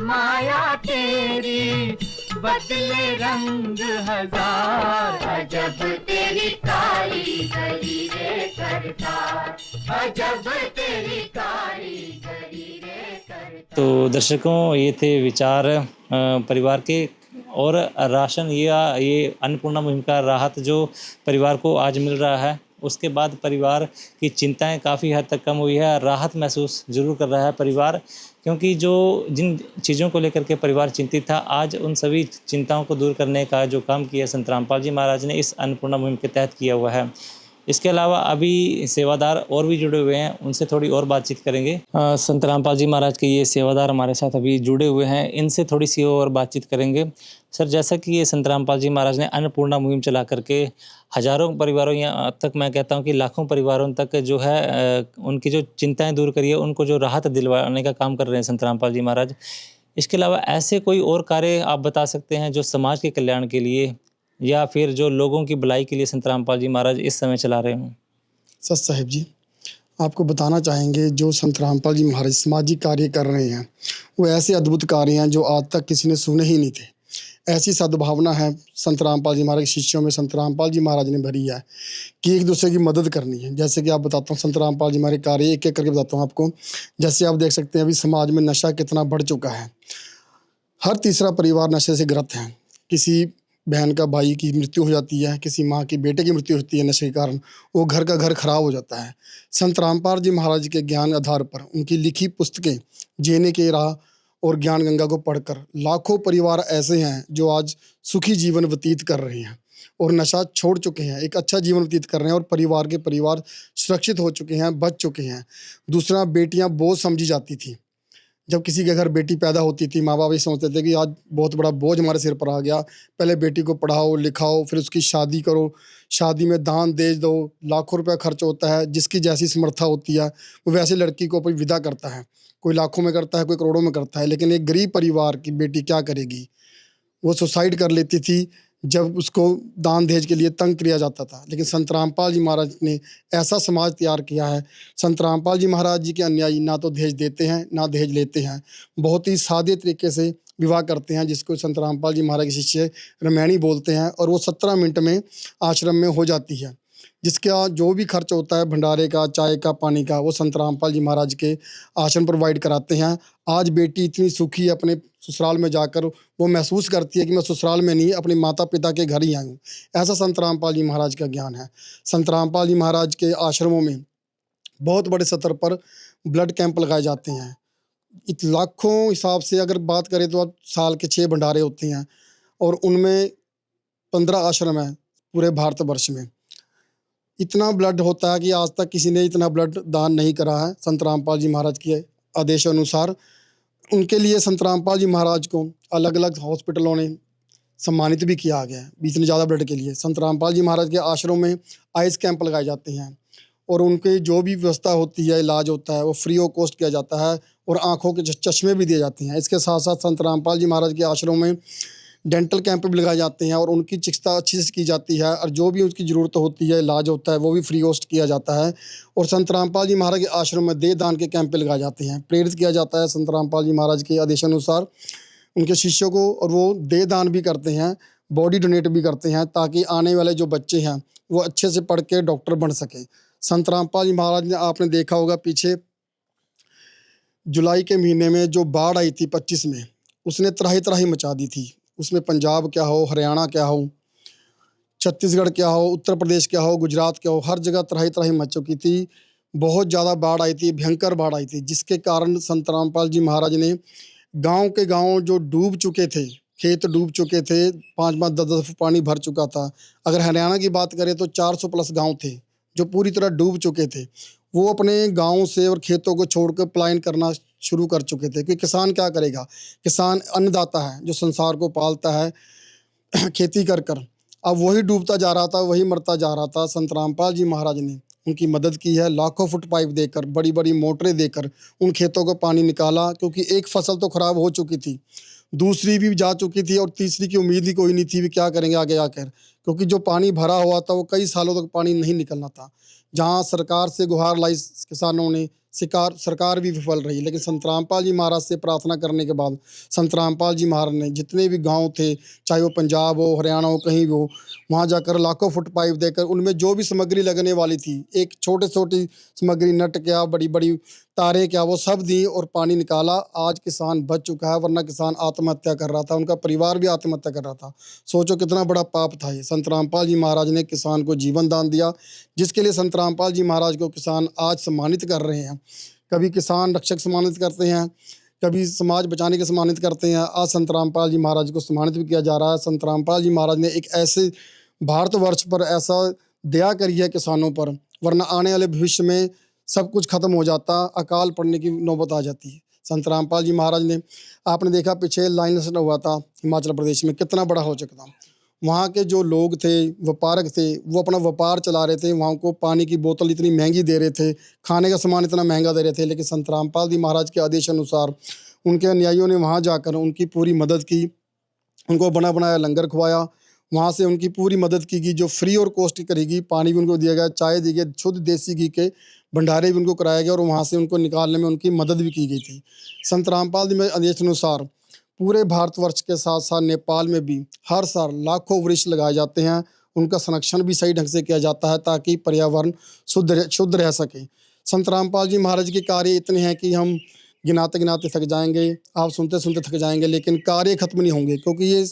Speaker 7: माया तेरी, बदले रंग हजार। अजब तेरी कारीगरी रे करतार, अजब तेरी कारीगरी रे करतार।
Speaker 2: तो दर्शकों, ये थे विचार परिवार के, और राशन ये अन्नपूर्णा मुहिम का राहत जो परिवार को आज मिल रहा है, उसके बाद परिवार की चिंताएं काफ़ी हद तक कम हुई है। राहत महसूस ज़रूर कर रहा है परिवार, क्योंकि जो जिन चीज़ों को लेकर के परिवार चिंतित था, आज उन सभी चिंताओं को दूर करने का जो काम किया संत रामपाल जी महाराज ने इस अन्नपूर्णा मुहिम के तहत किया हुआ है। इसके अलावा अभी सेवादार और भी जुड़े हुए हैं, उनसे थोड़ी और बातचीत करेंगे। संत रामपाल जी महाराज के ये सेवादार हमारे साथ अभी जुड़े हुए हैं, इनसे थोड़ी सी और बातचीत करेंगे। सर, जैसा कि ये संत रामपाल जी महाराज ने अन्नपूर्णा मुहिम चला करके हज़ारों परिवारों या अब तक मैं कहता हूँ कि लाखों परिवारों तक जो है उनकी जो चिंताएं दूर करी है, उनको जो राहत दिलवाने का काम कर रहे हैं संत रामपाल जी महाराज। इसके अलावा ऐसे कोई और कार्य आप बता सकते हैं जो समाज के कल्याण के लिए या फिर जो लोगों की भलाई के लिए संत रामपाल जी महाराज इस समय चला रहे हों?
Speaker 9: सच साहिब जी, आपको बताना चाहेंगे जो संत रामपाल जी महाराज सामाजिक कार्य कर रहे हैं, वो ऐसे अद्भुत कार्य हैं जो आज तक किसी ने सुने ही नहीं थे। ऐसी सद्भावना है संत रामपाल जी महाराज के शिष्यों में, संत रामपाल जी महाराज ने भरी है कि एक दूसरे की मदद करनी है। जैसे कि आप बताता हूँ संत रामपाल जी महाराज कार्य एक एक करके बताता हूँ आपको। जैसे आप देख सकते हैं अभी समाज में नशा कितना बढ़ चुका है, हर तीसरा परिवार नशे से ग्रस्त है। किसी बहन का भाई की मृत्यु हो जाती है, किसी माँ की बेटे की मृत्यु होती है नशे के कारण, वो घर का घर खराब हो जाता है। संत रामपाल जी महाराज के ज्ञान आधार पर उनकी लिखी पुस्तकें जीने के राह और ज्ञान गंगा को पढ़कर लाखों परिवार ऐसे हैं जो आज सुखी जीवन व्यतीत कर रहे हैं और नशा छोड़ चुके हैं, एक अच्छा जीवन व्यतीत कर रहे हैं और परिवार के परिवार सुरक्षित हो चुके हैं, बच चुके हैं। दूसरा, बेटियां बोझ समझी जाती थी। जब किसी के घर बेटी पैदा होती थी, माँ बाप ये समझते थे कि आज बहुत बड़ा बोझ हमारे सिर पर आ गया, पहले बेटी को पढ़ाओ लिखाओ, फिर उसकी शादी करो, शादी में दान देज दो, लाखों रुपया खर्च होता है। जिसकी जैसी समर्था होती है वो वैसे लड़की को अपनी विदा करता है, कोई लाखों में करता है, कोई करोड़ों में करता है। लेकिन एक गरीब परिवार की बेटी क्या करेगी, वो सुसाइड कर लेती थी जब उसको दान दहेज के लिए तंग किया जाता था। लेकिन संत रामपाल जी महाराज ने ऐसा समाज तैयार किया है। संत रामपाल जी महाराज जी के अनुयायी ना तो दहेज देते हैं ना दहेज लेते हैं, बहुत ही सादे तरीके से विवाह करते हैं, जिसको संत रामपाल जी महाराज के शिष्य रामायणी बोलते हैं, और वो 17 मिनट में आश्रम में हो जाती है। जिसका जो भी खर्च होता है भंडारे का, चाय का, पानी का, वो संत रामपाल जी महाराज के आश्रम प्रोवाइड कराते हैं। आज बेटी इतनी सुखी है, अपने ससुराल में जाकर वो महसूस करती है कि मैं ससुराल में नहीं, अपने माता पिता के घर ही आई हूँ। ऐसा संत रामपाल जी महाराज का ज्ञान है। संत रामपाल जी महाराज के आश्रमों में बहुत बड़े स्तर पर ब्लड कैंप लगाए जाते हैं। लाखों हिसाब से अगर बात करें तो अब साल के 6 भंडारे होते हैं और उनमें 15 आश्रम हैं पूरे भारतवर्ष में। इतना ब्लड होता है कि आज तक किसी ने इतना ब्लड दान नहीं करा है। संत रामपाल जी महाराज के आदेशानुसार उनके लिए संत रामपाल जी महाराज को अलग अलग हॉस्पिटलों ने सम्मानित भी किया गया है इतने ज़्यादा ब्लड के लिए। संत रामपाल जी महाराज के आश्रम में आइस कैंप लगाए जाते हैं और उनके जो भी व्यवस्था होती है, इलाज होता है, वो फ्री ऑफ कॉस्ट किया जाता है और आँखों के चश्मे भी दिए जाते हैं। इसके साथ साथ संत रामपाल जी महाराज के आश्रम में डेंटल कैंप भी लगाए जाते हैं और उनकी चिकित्सा अच्छी से की जाती है और जो भी उसकी ज़रूरत होती है, इलाज होता है, वो भी फ्री कॉस्ट किया जाता है। और संत रामपाल जी महाराज के आश्रम में देह दान के कैंप पे लगाए जाते हैं। प्रेरित किया जाता है संत रामपाल जी महाराज के आदेशानुसार उनके शिष्यों को, और वो देह दान भी करते हैं, बॉडी डोनेट भी करते हैं, ताकि आने वाले जो बच्चे हैं वो अच्छे से पढ़ के डॉक्टर बन सकें। संत रामपाल जी महाराज ने, आपने देखा होगा पीछे जुलाई के महीने में जो बाढ़ आई थी 25 में, उसने त्राही त्राही मचा दी थी। उसमें पंजाब क्या हो, हरियाणा क्या हो, छत्तीसगढ़ क्या हो, उत्तर प्रदेश क्या हो, गुजरात क्या हो, हर जगह त्राही त्राही मच चुकी थी। बहुत ज़्यादा बाढ़ आई थी, भयंकर बाढ़ आई थी, जिसके कारण संत रामपाल जी महाराज ने गांव के गांव जो डूब चुके थे, खेत डूब चुके थे, 5-5, 10-10 फुट पानी भर चुका था। अगर हरियाणा की बात करें तो 400 प्लस गांव थे जो पूरी तरह डूब चुके थे। वो अपने गाँव से और खेतों को छोड़कर पलायन करना शुरू कर चुके थे, क्योंकि किसान क्या करेगा, किसान अन्नदाता है जो संसार को पालता है खेती कर कर। अब वही डूबता जा रहा था, वही मरता जा रहा था। संत रामपाल जी महाराज ने उनकी मदद की है, लाखों फुट पाइप देकर, बड़ी बड़ी मोटरें देकर उन खेतों को पानी निकाला, क्योंकि एक फसल तो खराब हो चुकी थी, दूसरी भी जा चुकी थी और तीसरी की उम्मीद ही कोई नहीं थी भी क्या करेंगे आगे आकर, क्योंकि जो पानी भरा हुआ था वो कई सालों तक पानी नहीं निकलना था। जहाँ सरकार से गुहार लाई किसानों ने, सरकार भी विफल रही, लेकिन संत रामपाल जी महाराज से प्रार्थना करने के बाद संत रामपाल जी महाराज ने जितने भी गांव थे, चाहे वो पंजाब हो, हरियाणा हो, कहीं भी हो, वहाँ जाकर लाखों फुट पाइप देकर उनमें जो भी सामग्री लगने वाली थी, एक छोटी सामग्री, नट क्या, बड़ी बड़ी तारे क्या, वो सब दी और पानी निकाला। आज किसान बच चुका है, वरना किसान आत्महत्या कर रहा था, उनका परिवार भी आत्महत्या कर रहा था। सोचो कितना बड़ा पाप था ये। संत रामपाल जी महाराज ने किसान को जीवन दान दिया, जिसके लिए संत रामपाल जी महाराज को किसान आज सम्मानित कर रहे हैं। कभी किसान रक्षक सम्मानित करते हैं, कभी समाज बचाने के सम्मानित करते हैं। आज संत रामपाल जी महाराज को सम्मानित भी किया जा रहा है। संत रामपाल जी महाराज ने एक ऐसे भारतवर्ष पर ऐसा दया करी है किसानों पर, वरना आने वाले भविष्य में सब कुछ खत्म हो जाता, अकाल पड़ने की नौबत आ जाती है। संत रामपाल जी महाराज ने, आपने देखा पीछे लाइन एक्सीडेंट हुआ था हिमाचल प्रदेश में, कितना बड़ा हो चुका था। वहाँ के जो लोग थे, व्यापारक थे, वो अपना व्यापार चला रहे थे, वहाँ को पानी की बोतल इतनी महंगी दे रहे थे, खाने का सामान इतना महंगा दे रहे थे, लेकिन संत रामपाल जी महाराज के आदेश अनुसार उनके अनुयायियों ने वहाँ जाकर उनकी पूरी मदद की, उनको बना बनाया लंगर खुआया। वहाँ से उनकी पूरी मदद की गई, जो फ्री और कॉस्ट करेगी। पानी भी उनको दिया गया, चाय दी गई, शुद्ध देसी घी के भंडारे भी उनको कराया गया और वहाँ से उनको निकालने में उनकी मदद भी की गई थी। संत रामपाल जी के आदेश अनुसार पूरे भारतवर्ष के साथ साथ नेपाल में भी हर साल लाखों वृक्ष लगाए जाते हैं। उनका संरक्षण भी सही ढंग से किया जाता है, ताकि पर्यावरण शुद्ध रह सके। संत रामपाल जी महाराज के कार्य इतने हैं कि हम गिनाते गिनाते थक जाएंगे, आप सुनते सुनते थक जाएंगे, लेकिन कार्य खत्म नहीं होंगे, क्योंकि ये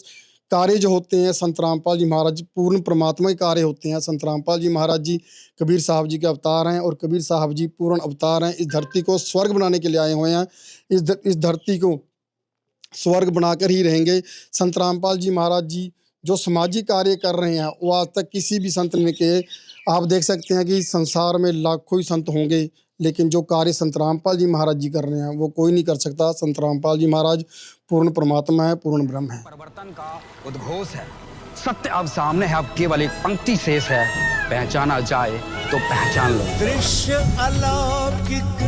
Speaker 9: कार्य जो होते हैं संत रामपाल जी महाराज पूर्ण परमात्मा के कार्य होते हैं। संत रामपाल जी महाराज जी कबीर साहब जी के अवतार हैं, और कबीर साहब जी पूर्ण अवतार हैं। इस धरती को स्वर्ग बनाने के लिए आए हुए हैं, इस धरती को स्वर्ग बनाकर ही रहेंगे। संत रामपाल जी महाराज जी जो सामाजिक कार्य कर रहे हैं, वो आज तक किसी भी संत ने किए। आप देख सकते हैं कि संसार में लाखों ही संत होंगे, लेकिन जो कार्य संत रामपाल जी महाराज जी कर रहे हैं वो कोई नहीं कर सकता। संत रामपाल जी महाराज पूर्ण परमात्मा है, पूर्ण ब्रह्म है।
Speaker 3: परिवर्तन का उद्घोष है, सत्य अब सामने है, अब केवल एक पंक्ति शेष है, पहचाना जाए तो पहचान लो।
Speaker 10: दृश्य अलौकिक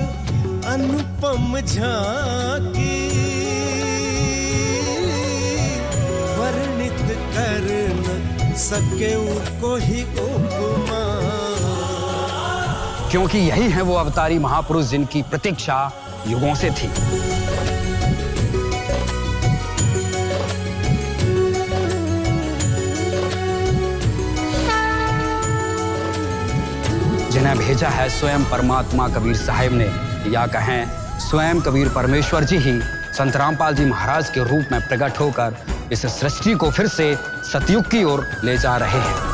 Speaker 10: अनुपम झांकी, वर्णित कर न सके कोई उपमा,
Speaker 3: क्योंकि यही है वो अवतारी महापुरुष जिनकी प्रतीक्षा युगों से थी। जिन्हें भेजा है स्वयं परमात्मा कबीर साहिब ने, या कहें स्वयं कबीर परमेश्वर जी ही संत रामपाल जी महाराज के रूप में प्रकट होकर इस सृष्टि को फिर से सतयुग की ओर ले जा रहे हैं।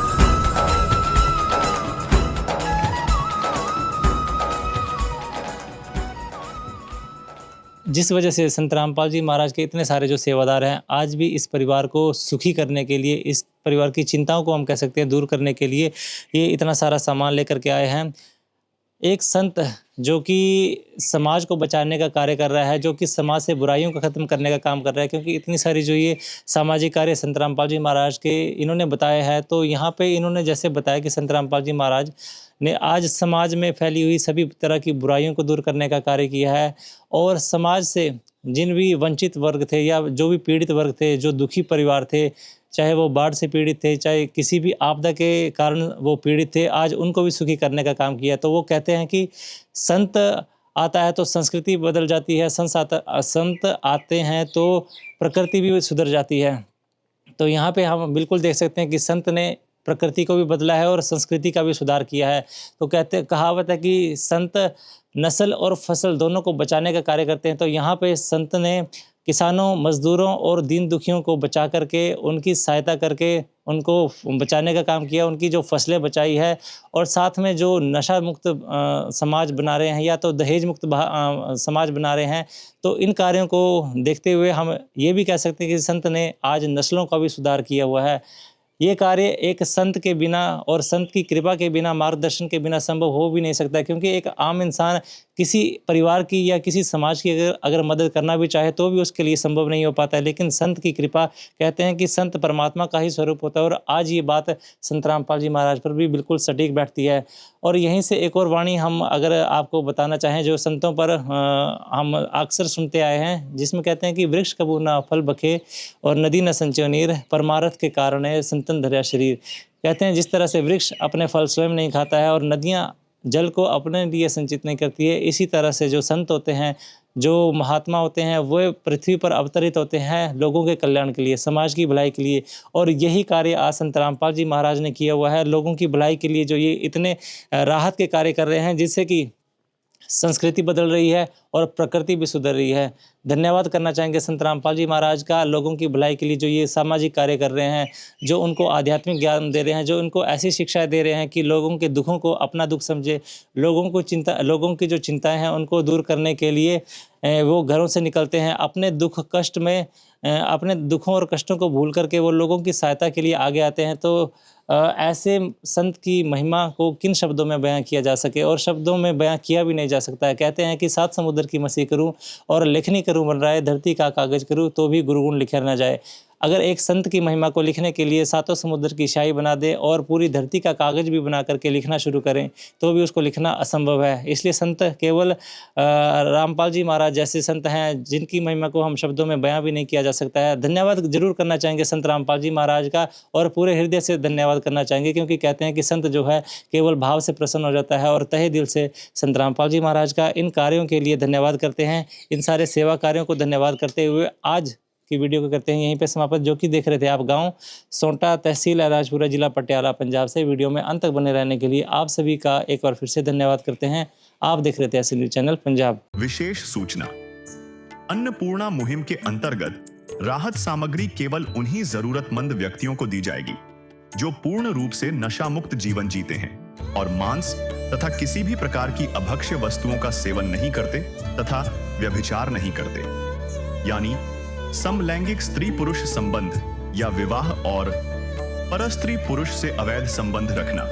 Speaker 2: जिस वजह से संत रामपाल जी महाराज के इतने सारे जो सेवादार हैं, आज भी इस परिवार को सुखी करने के लिए, इस परिवार की चिंताओं को हम कह सकते हैं दूर करने के लिए, ये इतना सारा सामान लेकर के आए हैं। एक संत जो कि समाज को बचाने का कार्य कर रहा है, जो कि समाज से बुराइयों को ख़त्म करने का काम कर रहा है, क्योंकि इतनी सारी जो ये सामाजिक कार्य संत रामपाल जी महाराज के इन्होंने बताया है। तो यहाँ पे इन्होंने जैसे बताया कि संत रामपाल जी महाराज ने आज समाज में फैली हुई सभी तरह की बुराइयों को दूर करने का कार्य किया है और समाज से जिन भी वंचित वर्ग थे या जो भी पीड़ित वर्ग थे, जो दुखी परिवार थे, चाहे वो बाढ़ से पीड़ित थे, चाहे किसी भी आपदा के कारण वो पीड़ित थे, आज उनको भी सुखी करने का काम किया। तो वो कहते हैं कि संत आता है तो संस्कृति बदल जाती है, संत आते हैं तो प्रकृति भी सुधर जाती है। तो यहाँ पे हम बिल्कुल देख सकते हैं कि संत ने प्रकृति को भी बदला है और संस्कृति का भी सुधार किया है। तो कहावत है कि संत नस्ल और फसल दोनों को बचाने का कार्य करते हैं। तो यहाँ पे संत ने किसानों, मजदूरों और दीन दुखियों को बचा करके, उनकी सहायता करके उनको बचाने का काम किया, उनकी जो फसलें बचाई है और साथ में जो नशा मुक्त समाज बना रहे हैं या तो दहेज मुक्त समाज बना रहे हैं। तो इन कार्यों को देखते हुए हम ये भी कह सकते हैं कि संत ने आज नस्लों का भी सुधार किया हुआ है। ये कार्य एक संत के बिना और संत की कृपा के बिना, मार्गदर्शन के बिना संभव हो भी नहीं सकता, क्योंकि एक आम इंसान किसी परिवार की या किसी समाज की अगर मदद करना भी चाहे तो भी उसके लिए संभव नहीं हो पाता है। लेकिन संत की कृपा, कहते हैं कि संत परमात्मा का ही स्वरूप होता है और आज ये बात संत रामपाल जी महाराज पर भी बिल्कुल सटीक बैठती है। और यहीं से एक और वाणी हम अगर आपको बताना चाहें जो संतों पर हम अक्सर सुनते आए हैं, जिसमें कहते हैं कि वृक्ष कबू ना फल बखे और नदी न संचयो नीर, परमारथ के कारण है संतन धर्या शरीर। कहते हैं जिस तरह से वृक्ष अपने फल स्वयं नहीं खाता है और नदियाँ जल को अपने लिए संचित नहीं करती है, इसी तरह से जो संत होते हैं, जो महात्मा होते हैं, वो पृथ्वी पर अवतरित होते हैं लोगों के कल्याण के लिए, समाज की भलाई के लिए। और यही कार्य आज संत रामपाल जी महाराज ने किया हुआ है, लोगों की भलाई के लिए जो ये इतने राहत के कार्य कर रहे हैं, जिससे कि संस्कृति बदल रही है और प्रकृति भी सुधर रही है। धन्यवाद करना चाहेंगे संत रामपाल जी महाराज का, लोगों की भलाई के लिए जो ये सामाजिक कार्य कर रहे हैं, जो उनको आध्यात्मिक ज्ञान दे रहे हैं, जो उनको ऐसी शिक्षा दे रहे हैं कि लोगों के दुखों को अपना दुख समझे, लोगों की जो चिंताएं हैं उनको दूर करने के लिए वो घरों से निकलते हैं, अपने दुख कष्ट में अपने दुखों और कष्टों को भूल करके वो लोगों की सहायता के लिए आगे आते हैं। तो ऐसे संत की महिमा को किन शब्दों में बयां किया जा सके, और शब्दों में बयां किया भी नहीं जा सकता है। कहते हैं कि 7 समुद्र की मसीह करूं और लेखनी करूं बन रहा है, धरती का कागज करूं तो भी गुरुगुण लिखा न जाए। अगर एक संत की महिमा को लिखने के लिए 7 समुद्र की शाही बना दे और पूरी धरती का कागज भी बना करके लिखना शुरू करें तो भी उसको लिखना असंभव है। इसलिए संत केवल रामपाल जी महाराज जैसे संत हैं जिनकी महिमा को हम शब्दों में बयां भी नहीं किया जा सकता है। धन्यवाद जरूर करना चाहेंगे संत रामपाल जी महाराज का, और पूरे हृदय से धन्यवाद करना चाहेंगे, क्योंकि कहते हैं कि संत जो है केवल भाव से प्रसन्न हो जाता है। और तहे दिल से संत रामपाल जी महाराज का इन कार्यों के लिए धन्यवाद करते हैं। इन सारे सेवा कार्यों को धन्यवाद करते हुए आज की वीडियो को करते हैं यहीं पे समाप्त। जो कि देख रहे थे आप गांव सोंटा, तहसील राजपुरा, जिला पटियाला, पंजाब से। वीडियो में अंत तक बने रहने के लिए आप सभी का एक बार फिर से धन्यवाद करते हैं। आप देख रहे थे ऐसे न्यूज़ चैनल पंजाब।
Speaker 1: विशेष सूचना, अन्नपूर्णा मुहिम के अंतर्गत राहत सामग्री केवल उन्हीं जरूरतमंद व्यक्तियों को दी जाएगी जो पूर्ण रूप से नशा मुक्त जीवन जीते हैं और मांस तथा किसी भी प्रकार की अभक्ष्य वस्तुओं का सेवन नहीं करते तथा व्यभिचार नहीं करते, यानी समलैंगिक स्त्री पुरुष संबंध या विवाह और परस्त्री पुरुष से अवैध संबंध रखना।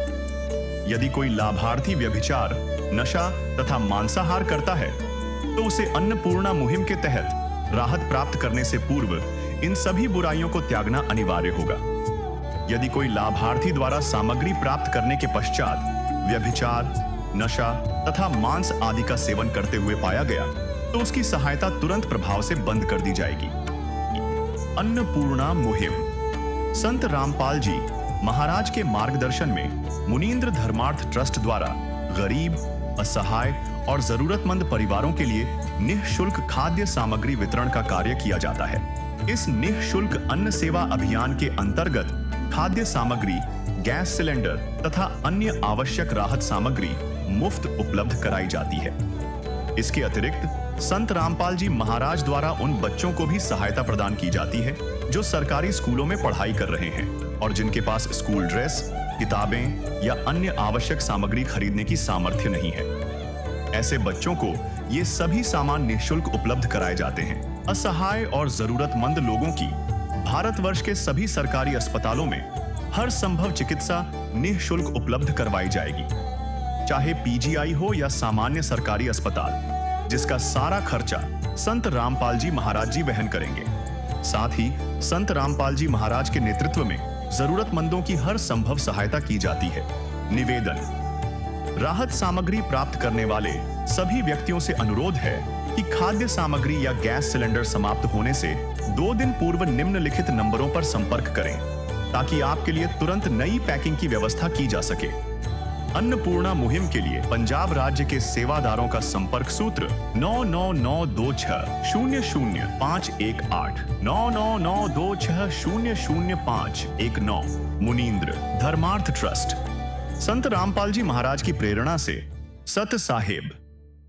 Speaker 1: यदि कोई लाभार्थी व्यभिचार, नशा तथा मांसाहार करता है तो उसे अन्नपूर्णा मुहिम के तहत राहत प्राप्त करने से पूर्व इन सभी बुराइयों को त्यागना अनिवार्य होगा। यदि कोई लाभार्थी द्वारा सामग्री प्राप्त करने के पश्चात व्यभिचार, नशा तथा मांस आदि का सेवन करते हुए पाया गया तो उसकी सहायता तुरंत प्रभाव से बंद कर दी जाएगी। अन्नपूर्णा मुहिम संत रामपाल जी महाराज के मार्गदर्शन में मुनीन्द्र धर्मार्थ ट्रस्ट द्वारा गरीब, असहाय और जरूरतमंद परिवारों के लिए निःशुल्क खाद्य सामग्री वितरण का कार्य किया जाता है। इस निःशुल्क अन्न सेवा अभियान के अंतर्गत खाद्य सामग्री, गैस सिलेंडर तथा अन्य आवश्यक राहत सामग्री मुफ्त उपलब्ध कराई जाती है। इसके अतिरिक्त संत रामपाल जी महाराज द्वारा उन बच्चों को भी सहायता प्रदान की जाती है जो सरकारी स्कूलों में पढ़ाई कर रहे हैं और जिनके पास स्कूल ड्रेस, किताबें या अन्य आवश्यक सामग्री खरीदने की सामर्थ्य नहीं है। ऐसे बच्चों को ये सभी सामान निःशुल्क उपलब्ध कराए जाते हैं। असहाय और जरूरतमंद लोगों की भारतवर्ष के सभी सरकारी अस्पतालों में हर संभव चिकित्सा निःशुल्क उपलब्ध करवाई जाएगी, चाहे पीजीआई हो या सामान्य सरकारी अस्पताल, जिसका सारा खर्चा संत रामपाल जी महाराज जी वहन करेंगे। साथ ही संत रामपाल जी महाराज के नेतृत्व में जरूरतमंदों की हर संभव सहायता की जाती है। निवेदन, राहत सामग्री प्राप्त करने वाले सभी व्यक्तियों से अनुरोध है कि खाद्य सामग्री या गैस सिलेंडर समाप्त होने से 2 दिन पूर्व निम्नलिखित नंबरों पर संपर्क करें ताकि आपके लिए तुरंत नई पैकिंग की व्यवस्था की जा सके। अन्नपूर्णा मुहिम के लिए पंजाब राज्य के सेवादारों का संपर्क सूत्र 9992600518 9992600519। मुनींद्र धर्मार्थ ट्रस्ट। संत रामपाल जी महाराज की प्रेरणा से सत साहिब